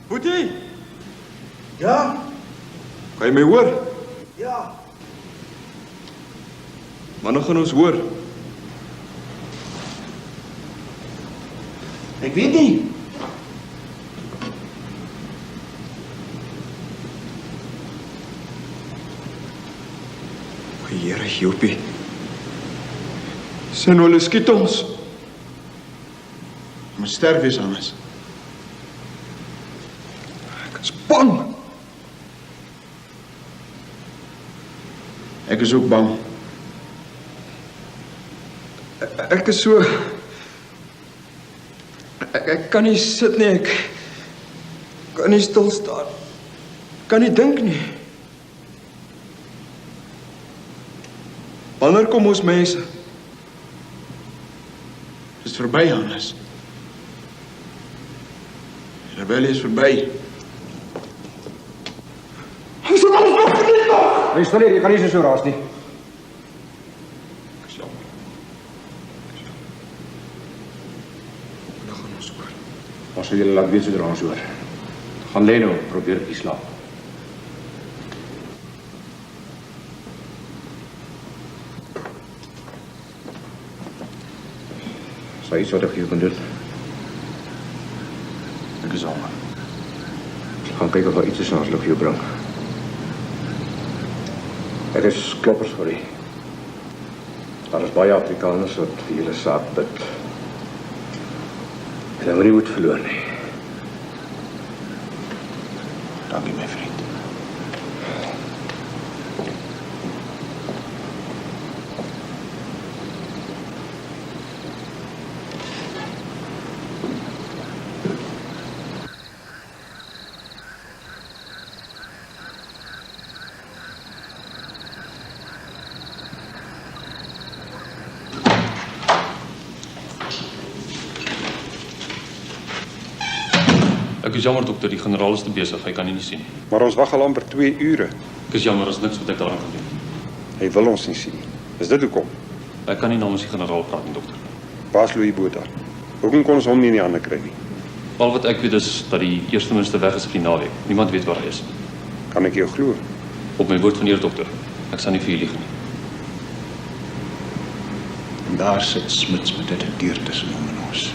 Boetie, Ja? kan jy my hoor? Ja. Wanneer gaan ons hoor? Ek weet nie. O, Here Jopie. Sien hulle skiet ons. Moet sterf wees anders. Ek is bang. Ek is ook bang. Ek is so... Ek kan nie sit nie, ek kan nie stil staan. Kan nie dink nie. Wanneer kom ons mense? Dis verby, Hannes. Die rebellie is verby. Hy sê alles nog verniet nog! Luister hier, jy kan nie so raas nie. Ons sal julle laat weet sodra ons hoor. Gaan lê nou, probeer bietjie slaap. Sal iets wat ek vir jou kan doen? Ek is honger. Gaan kyk of daar iets is wat hulle vir jou bring. Dit is kloppers vir u. Daar is baie Afrikaners wat vir julle saak bid. En dan moet jy moet verloor nie. Dankie my vriend. Ek is jammer dokter, die generaal is te besig, hy kan nie sien nie. Maar ons wag al amper 2 ure. Ek is jammer, is niks wat ek daaraan kan doen. Hy wil ons nie sien nie. Is dit hoekom? Ek kan nie namens die generaal praat nie, dokter. Baas Louis Botha. Hoekom kon ons hom nie in die hande kry nie? Al wat ek weet is dat die eerste minister weg is vir die naweek. Niemand weet waar hy is. Kan ek jou glo? Op my woord van eer, dokter. Ek sal nie vir u lieg nie. En daar sit Smits met dit deur tussen hom en ons.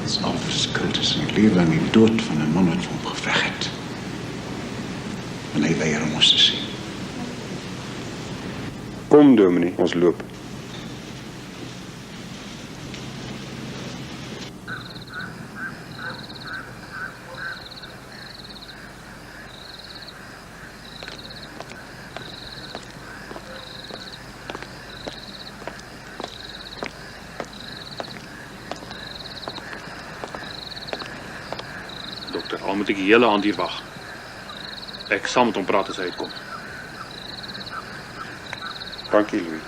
Dit is al verskil tussen die lewe en die dood van 'n man wat vir hom geveg het. En hy weier om ons te sien. Kom Dominee, ons loop. Dokter, al moet ek die hele aand hier wag. Ek sal met hom praat as hy uitkom. Dankie, Louis.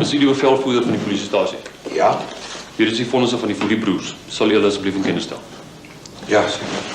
Is u die bevelvoerder van die polisiestasie? Ja. Hier is die vonnisse van die Fourie broers. Sal u hulle asseblief in kennis stel? Ja, seker.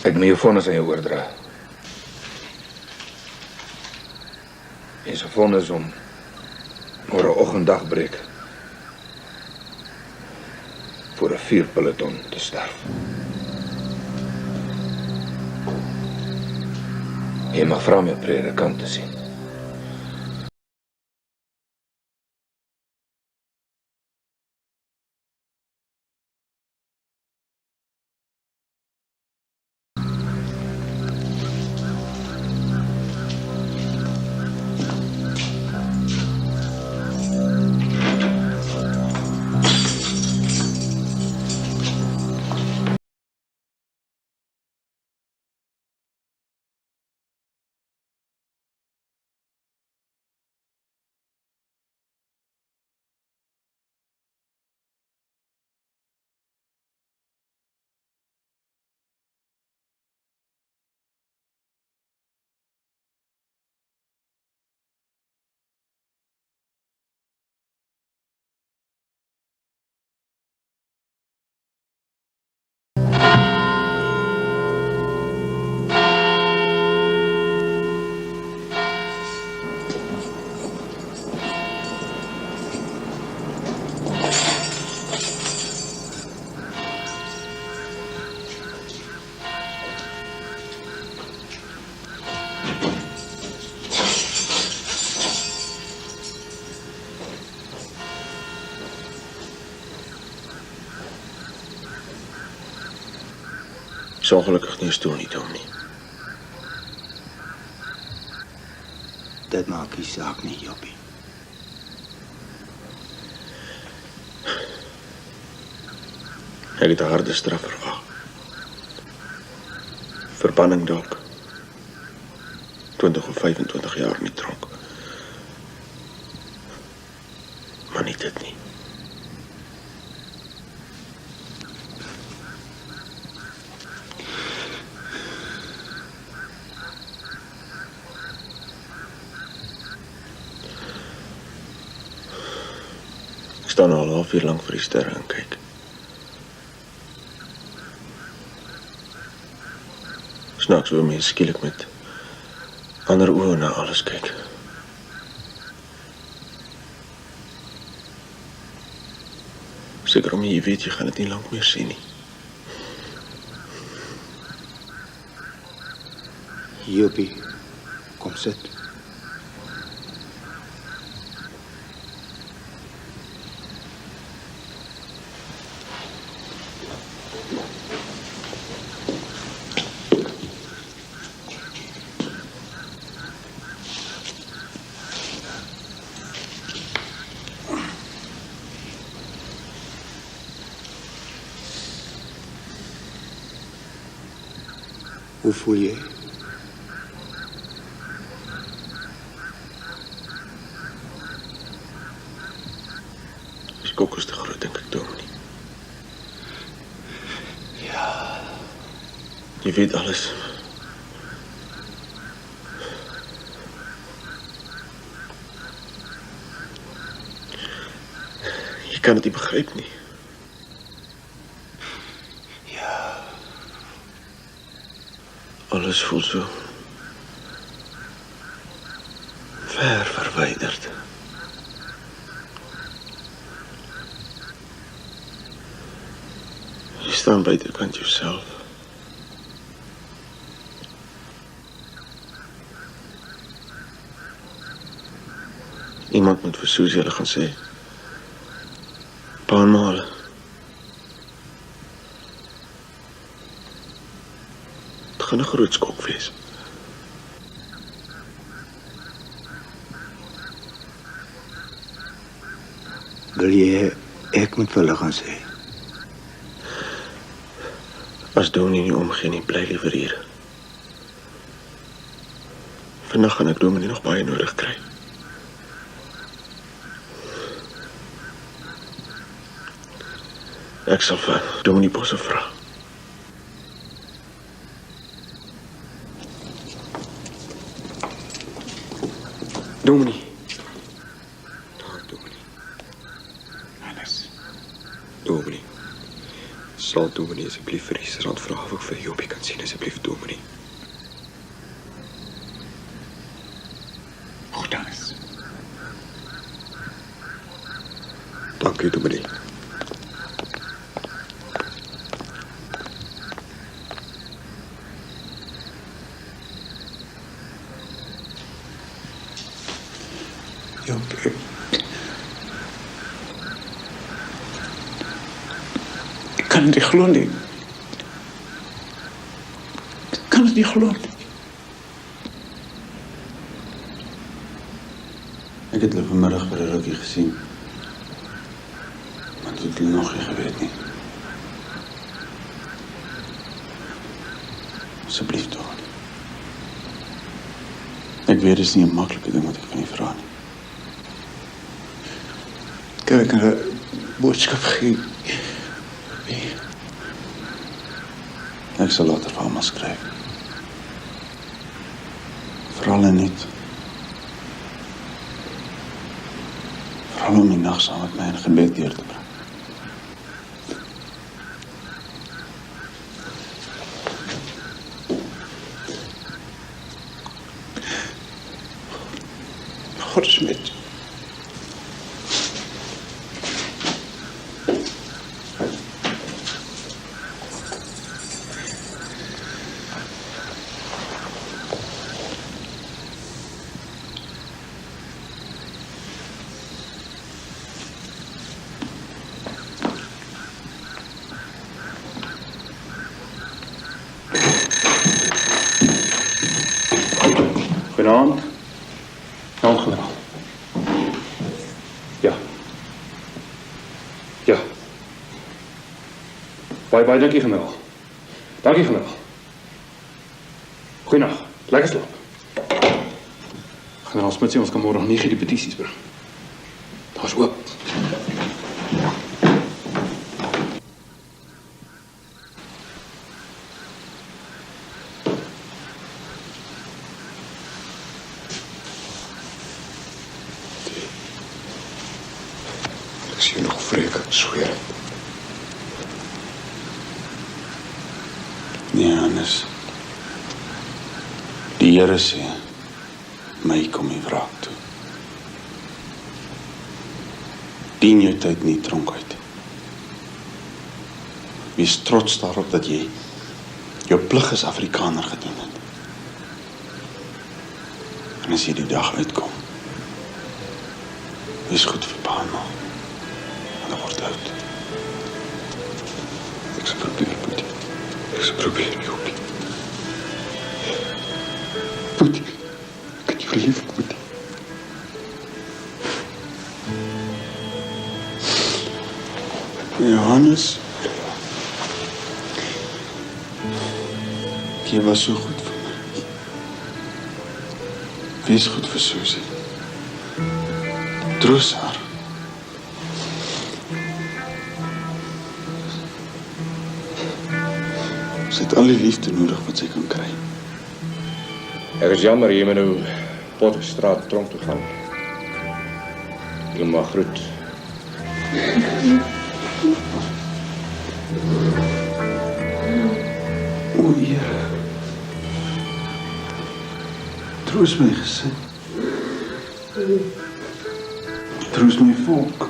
Ek moet jou vonnis aan jou oordra. Jy is gevonnis om môreoggend dagbreek voor 'n vuurpeloton te sterf. Jy mag vra om jou predikant te sien. Is ongelukkig nie 'n stoel nie, Tom nie. Dit maak nie saak nie, Joppie. Hy het 'n harde straf verwag. Verbanning dalk. 20 of 25 jaar in die tronk. Maar nie dit nie. Ek staan al 'n halfuur lank vir die sterre en kyk. Snaaks hoe mense skielik met ander oë na alles kyk. Seker om jy weet jy gaan dit nie lank meer sien nie. Joppie, kom sit. Hoe voel jy? Die skok is te groot, dink ek, Dominee. Ja. Jy weet alles. Jy kan dit nie begryp nie. Alles voel so ver verwijderd. Je staat buitenkant jezelf. Iemand moet vir Susie hulle gaan sê. Pa en ma hulle. Het gaan 'n groot skok wees. Wil jy ek moet vir hulle gaan sê? As Dominee nie omgee nie, bly liewer hier. Vandag gaan ek Dominee nog baie nodig kry. Ek sal vir Dominee Bosse vra. Dominee. Dominee. Alles. Dominee. Sal dominee asseblief vir die sergeant vra of ek vir Jobie kan sien, asseblief dominee. Goed dan is. Dankie dominee. Jobie. Ik kan het niet geloven. Ik kan het niet geloven. Ek het hulle vanmiddag by die rukkie gesien. Maar dit het hulle nog nie geweet nie. Asseblief toch. Ek weet, dit is nie 'n maklike ding wat ek van u vra nie. Kan ik een boodschap geven? Ek sal later vir hom skryf. Veral net. Veral om die nag saam met my in gebed deur te bring. God is met je. Goedenavond. Nou, generaal. Ja. Ja. Baie dankie, generaal. Dankie, generaal. Goeienaand. Lekker slaap. Generaal Smits, ons kan môre nog 9 repetisies bring. Daar's oop. Ek is hier nog vreek, ek sweer. Nee, Hannes. Die Here sê, my kom die wraak toe. Dien jou tyd nie tronk uit. Wees trots daarop dat jy jou plig as Afrikaner gedoen het. En as jy die dag uitkom, wees goed vir pa en ma. En word oud. Ek sal probeer, Boetie. Ek sal probeer, Jobie. Boetie, ek het jou lief, Boetie. Johannes, jy was so goed vir my. Wees goed vir Susie. Troos haar. Sy het al die liefde nodig wat sy kan kry. Ek is jammer jy moet nou Potterstraat tronk toe gaan. Jy mag groet. O Here, troos my gesin. Troos my volk.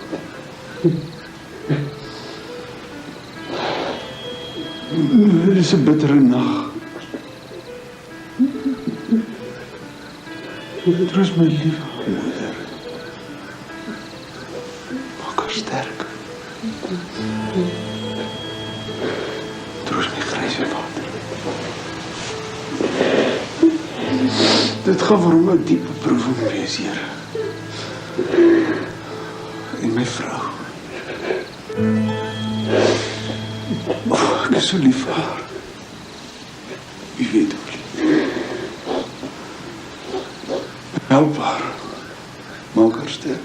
Dit is 'n bittere nag. Troos my liewe moeder. Maak haar sterk. Troos my gryse vader. Dit gaan vir hom 'n diepe proeving wees, Here. En my vrou. Ek is so lief vir haar. U weet hoe lief. Help haar. Maak haar sterk.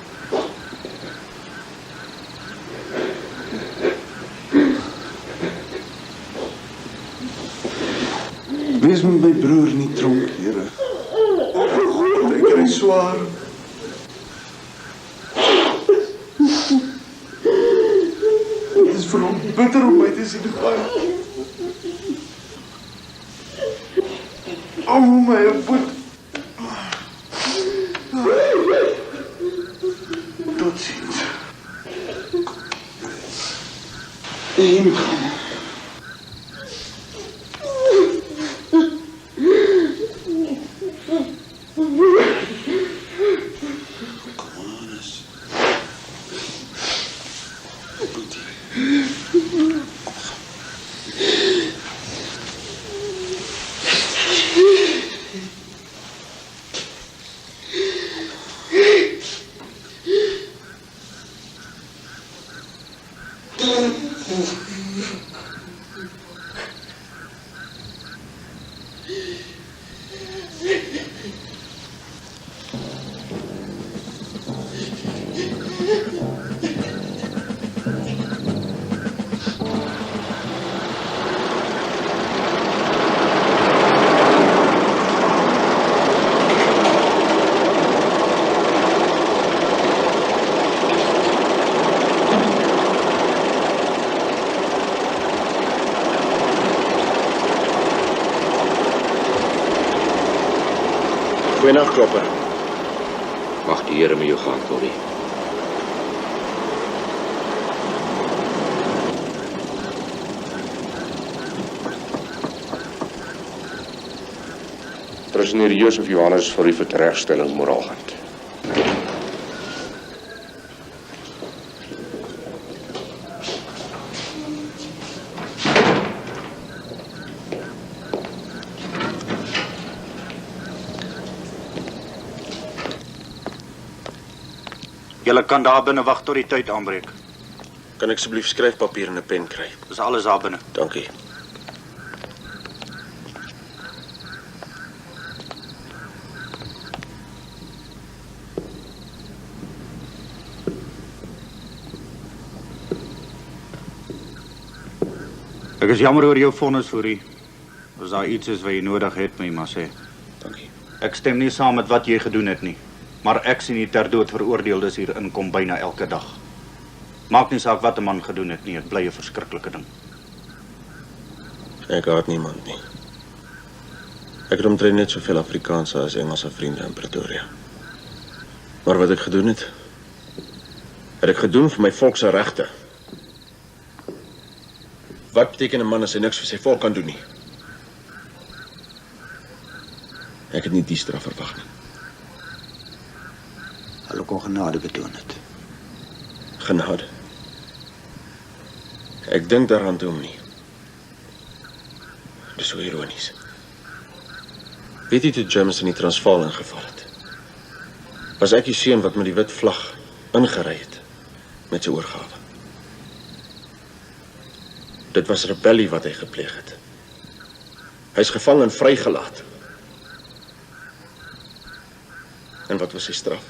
Wees met my broer nie tronk, Here. Ek kry swaar. Het is vir hom bitter om my te sien gaan. O my voet. Tot ziens. Jy moet gaan. Goeienaand, Klopper. Mag die Here met jou gaan, Corrie. President Josef Johannes vir die teregstelling Moraalgant. Julle kan daar binne wag tot die tyd aanbreek. Kan ek asseblief skryfpapier en 'n pen kry? Dis alles daar binne. Dankie. Ek is jammer oor jou vonnis, Fourie. As daar iets is wat jy nodig het, moet jy maar sê. Dankie. Ek stem nie saam met wat jy gedoen het nie. Maar ek sien die ter dood veroordeeldes hier inkom byna elke dag. Maak nie saak wat 'n man gedoen het nie, dit bly 'n verskriklike ding. Ek haat niemand nie. Ek het omtrent net soveel Afrikaanse as Engelse vriende in Pretoria. Maar wat ek gedoen het ek gedoen vir my volk se regte. Wat beteken 'n man as hy niks vir sy volk kan doen nie? Ek het nie die straf verwag nie. Hulle kon genade betoon het. Genade. Ek dink daaraan toe om nie. Dis so ironies. Weet jy toe James in die Transvaal ingeval het? Was ek die seun wat met die wit vlag ingery het met sy oorgawe. Dit was rebellie wat hy gepleeg het. Hy's gevang en vrygelaat. En wat was sy straf?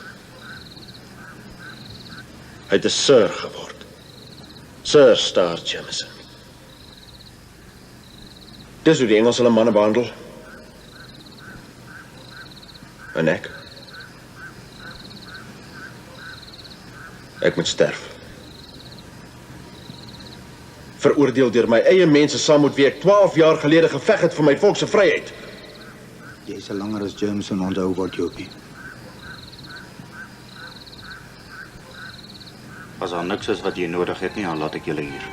Hy het 'n Sir geword. Sir Star Jameson. Dis hoe die Engels hulle manne behandel. En ek? Ek moet sterf. Veroordeel deur my eie mense saam met wie ek 12 jaar gelede geveg het vir my volk se vryheid. Jy sal langer as Jameson onthou word, Jopie. As daar niks is wat jy nodig het nie, dan laat ek julle hier.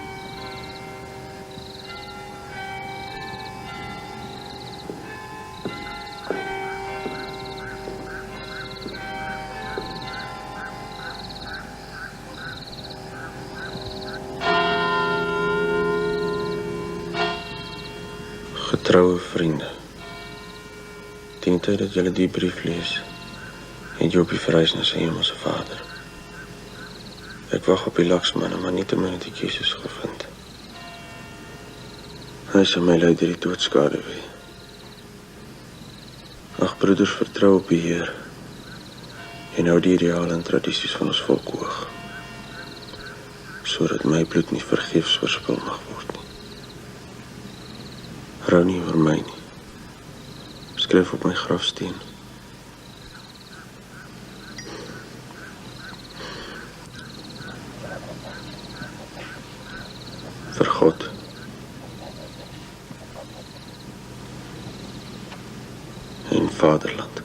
Getroue vriende. Teen die tyd dat julle die brief lees, het Jopie verhuis na sy hemelse Vader. Ek wag op die Laksman, maar nietemin het ek Jesus gevind. Hy sal my lei deur die doodskaduwee. Ag broeders, vertrou op die Heer en hou die ideale en tradisies van ons volk hoog, sodat my bloed nie vergeefs verspil mag word nie. Rou nie oor my nie. Skryf op my grafsteen. vir God. En vaderland.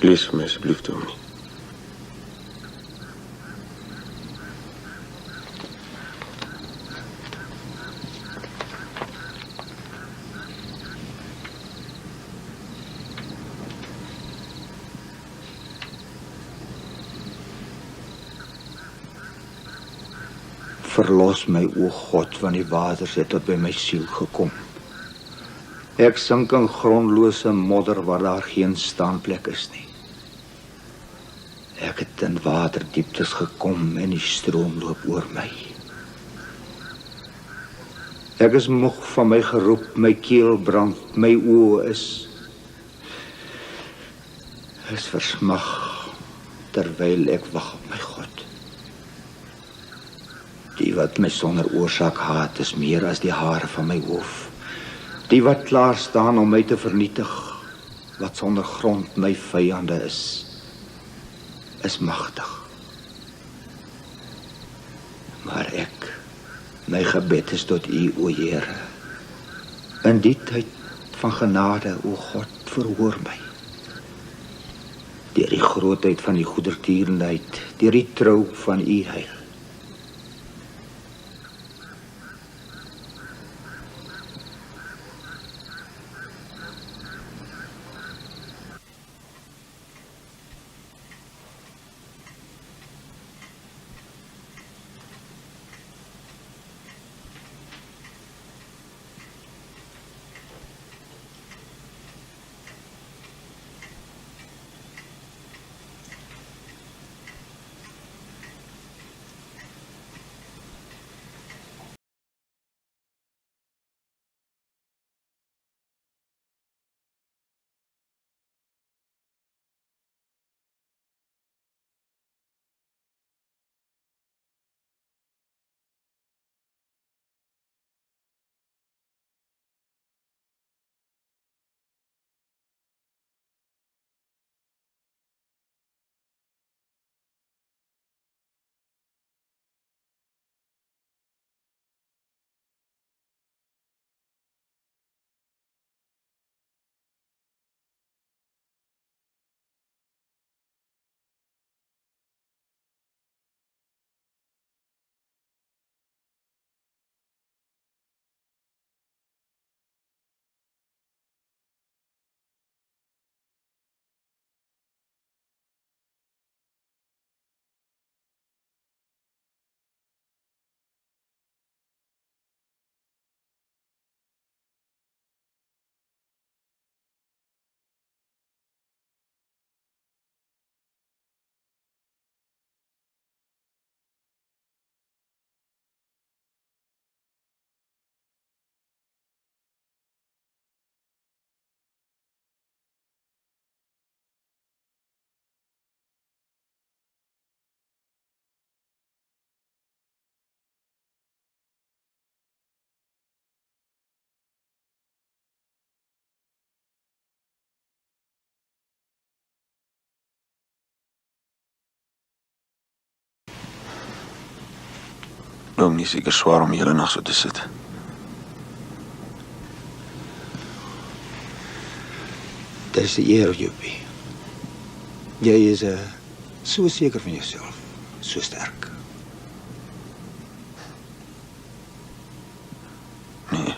Lees vir my asseblief, Dominee. Verlos my, o God, want die waters het tot by my siel gekom. Ek sink in grondlose modder waar daar geen staanplek is nie. Ek het in waterdieptes gekom en die stroom loop oor my. Ek is moeg van my geroep, my keel brand, my oë is versmag terwyl ek wag op my God. Die wat my sonder oorsaak haat is meer as die hare van my hoof. Die wat klaar staan om my te vernietig, wat sonder grond my vyande is magtig. Maar ek, my gebed is tot U, o Here. In die tyd van genade, o God, verhoor my. Deur die grootheid van die goedertierenheid, deur die trou van U heil. Loop nie seker swaar om hele nag so te sit. Dit is 'n eer, Jopie. Jy is so seker van jouself, so sterk. Nee.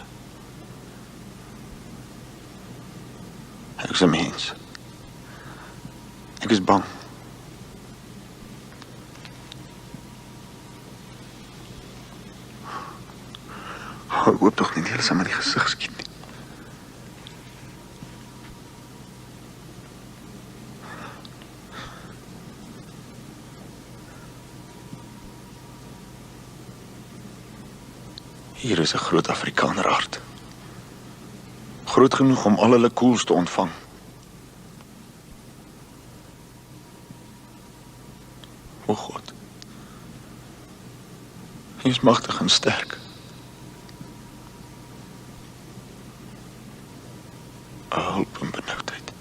Ek is 'n mens. Ek is bang. Ek hoop tog nie die hele saam in die gesig skiet nie. Hier is 'n groot Afrikaner hart. Groot genoeg om al hulle koels te ontvang. O God. Hy is magtig en sterk. hulp en benoudheid.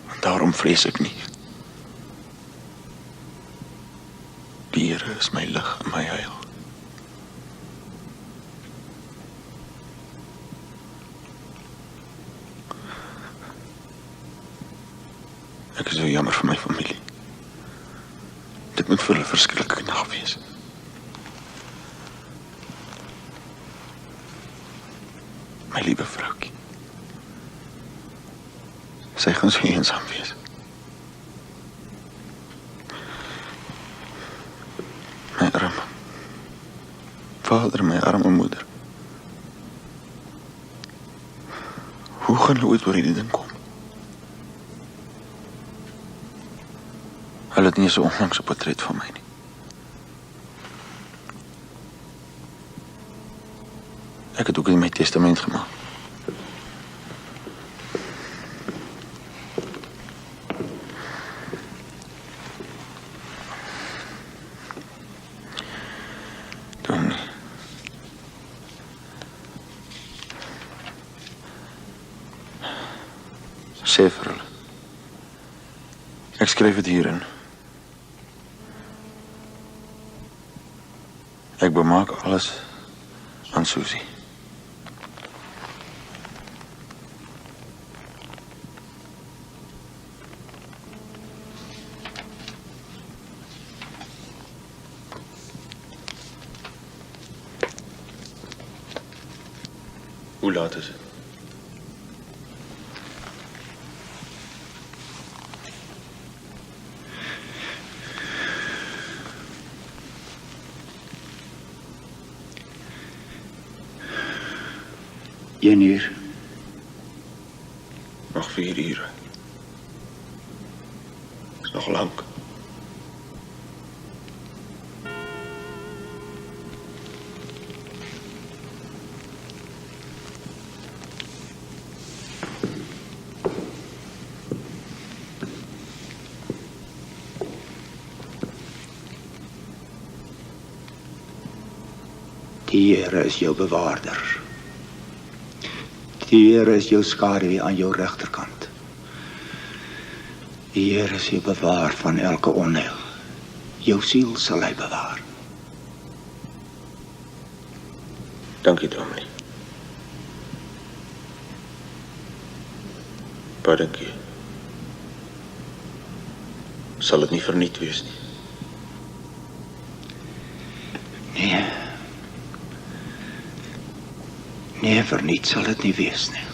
En daarom vrees ek nie. Die Here is my lig en my heil. Ek is so jammer vir my familie. Dit moet vir hulle verskriklike nag wees. My liewe vroukie. Sy gaan so eensaam wees. My arme vader, my arme moeder. Hoe gaan hulle ooit oor hierdie ding kom? Hulle het nie so onlangs 'n portret van my nie. Ek het ook in my testament gemaak. Dominee. Sê vir hulle. Ek skryf dit hierin. Ek bemaak alles aan Susie. Hoe laat is het? Een uur. Nog 4 ure. Is nog lang. Die Here is jou bewaarder. Die Here is jou skaduwee aan jou regterkant. Die Here is jou bewaar van elke onheil. Jou siel sal hy bewaar. Dankie, Dominee. Baie dankie. Sal dit nie verniet wees nie? Nee. Nee, verniet sal dit nie wees nie.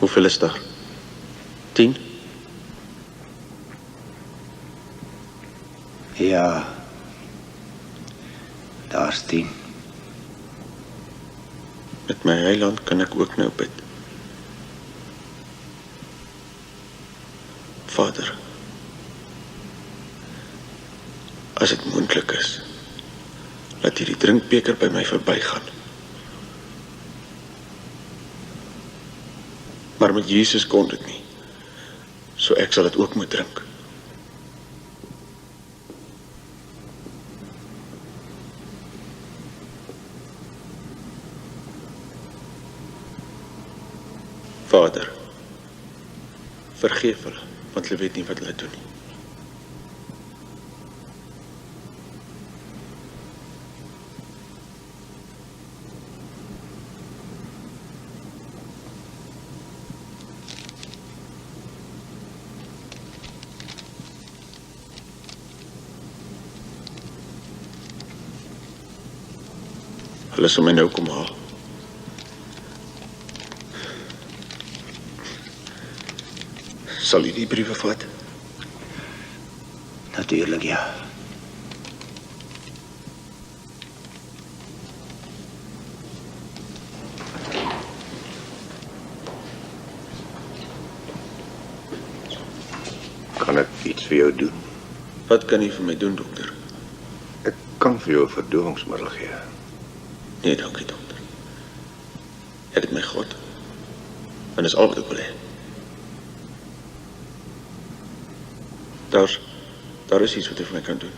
Hoeveel is daar? 10? Ja. Daar's 10. Met my heiland kan ek ook nou bid. Vader, as dit moontlik is, laat hierdie drinkbeker by my verbygaan. Maar met Jesus kon dit nie. So ek sal dit ook moet drink. Vader, vergeef hulle, want hulle weet nie wat hulle doen nie. Hulle sal my nou kom haal. Sal jy die briewe vat? Natuurlijk ja. Kan ek iets vir jou doen? Wat kan jy vir my doen, dokter? Ek kan vir jou 'n verdowingsmiddel gee. Nee, dankie, dokter. Ek het my God. En dis al wat ek wil hê. Daar is iets wat jy vir my kan doen.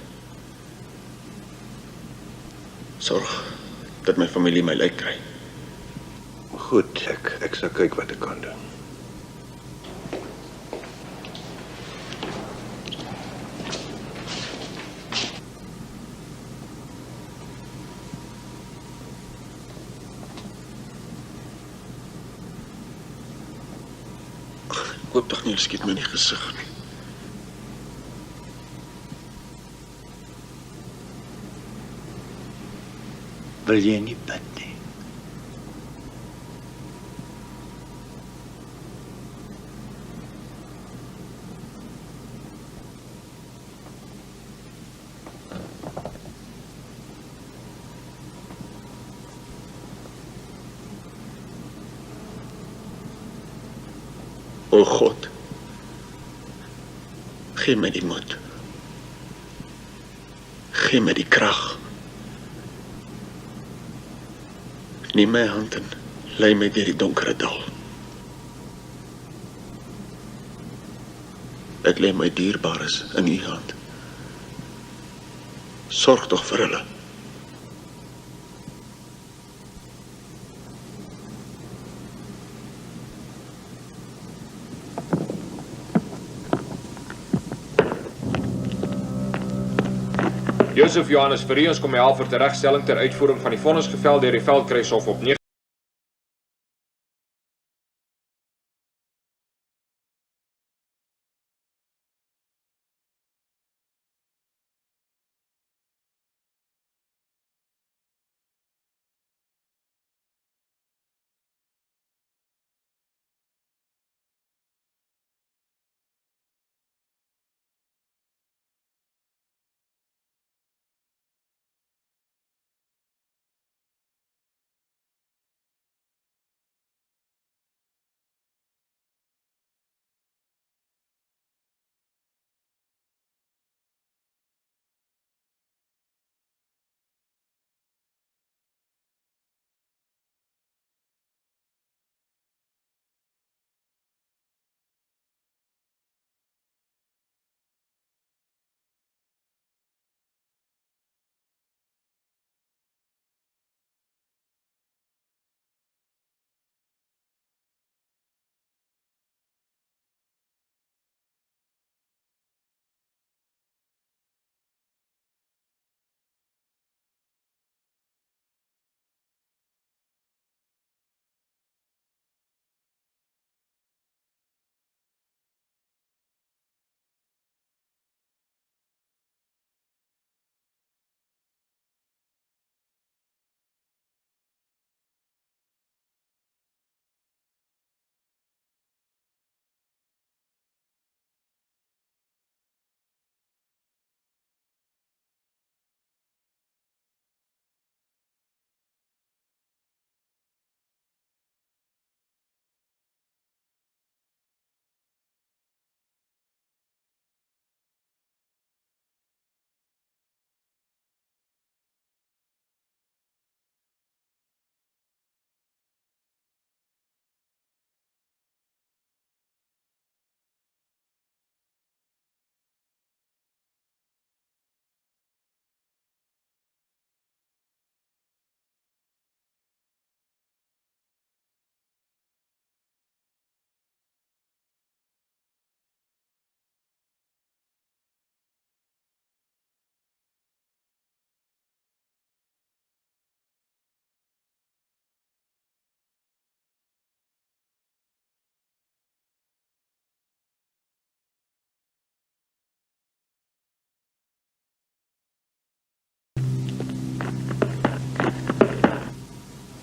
Sorg dat my familie my lijk kry. Goed, ek sal kyk wat ek kan doen. Ek hoop tog nie, skiet my in die gesig nie. Wil jy nie bid nie? O God, gee my die moed. Gee my die krag. Neem my hand en lei my deur die donkere dal. Ek lê my dierbares in u hand. Sorg tog vir hulle. Josef Johannes Fourie, ons kom help vir teregstelling ter uitvoering van die vonnis geveld deur die Veldkruishof op 9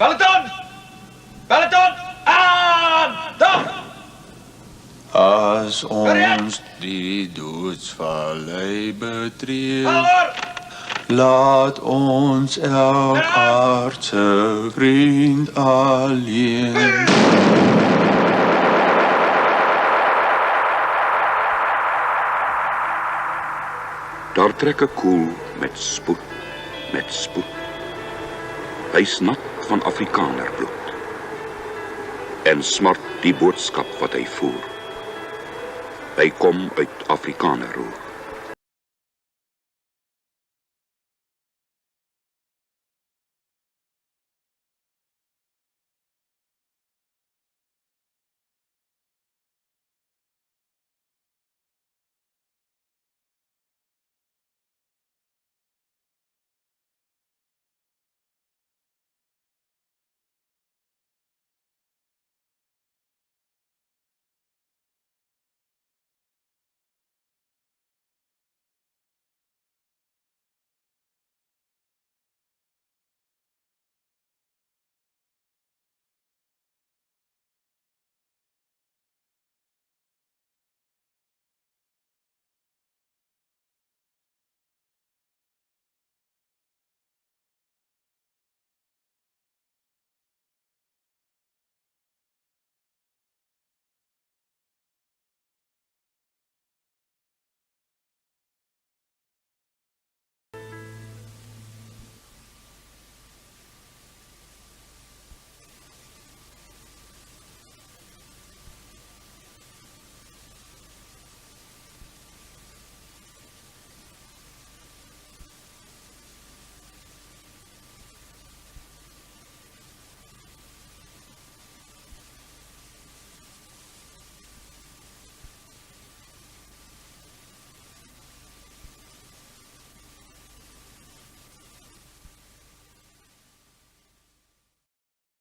Peloton! Peloton! Aan! Dag! As ons die doodsvallei betree, laat ons elk aardse vriend alleen. Daar trek 'n koel met spoed, met spoed. Hy's nat van Afrikanerbloed en smart die boodskap wat hy voer. Hy kom uit Afrikanerroer.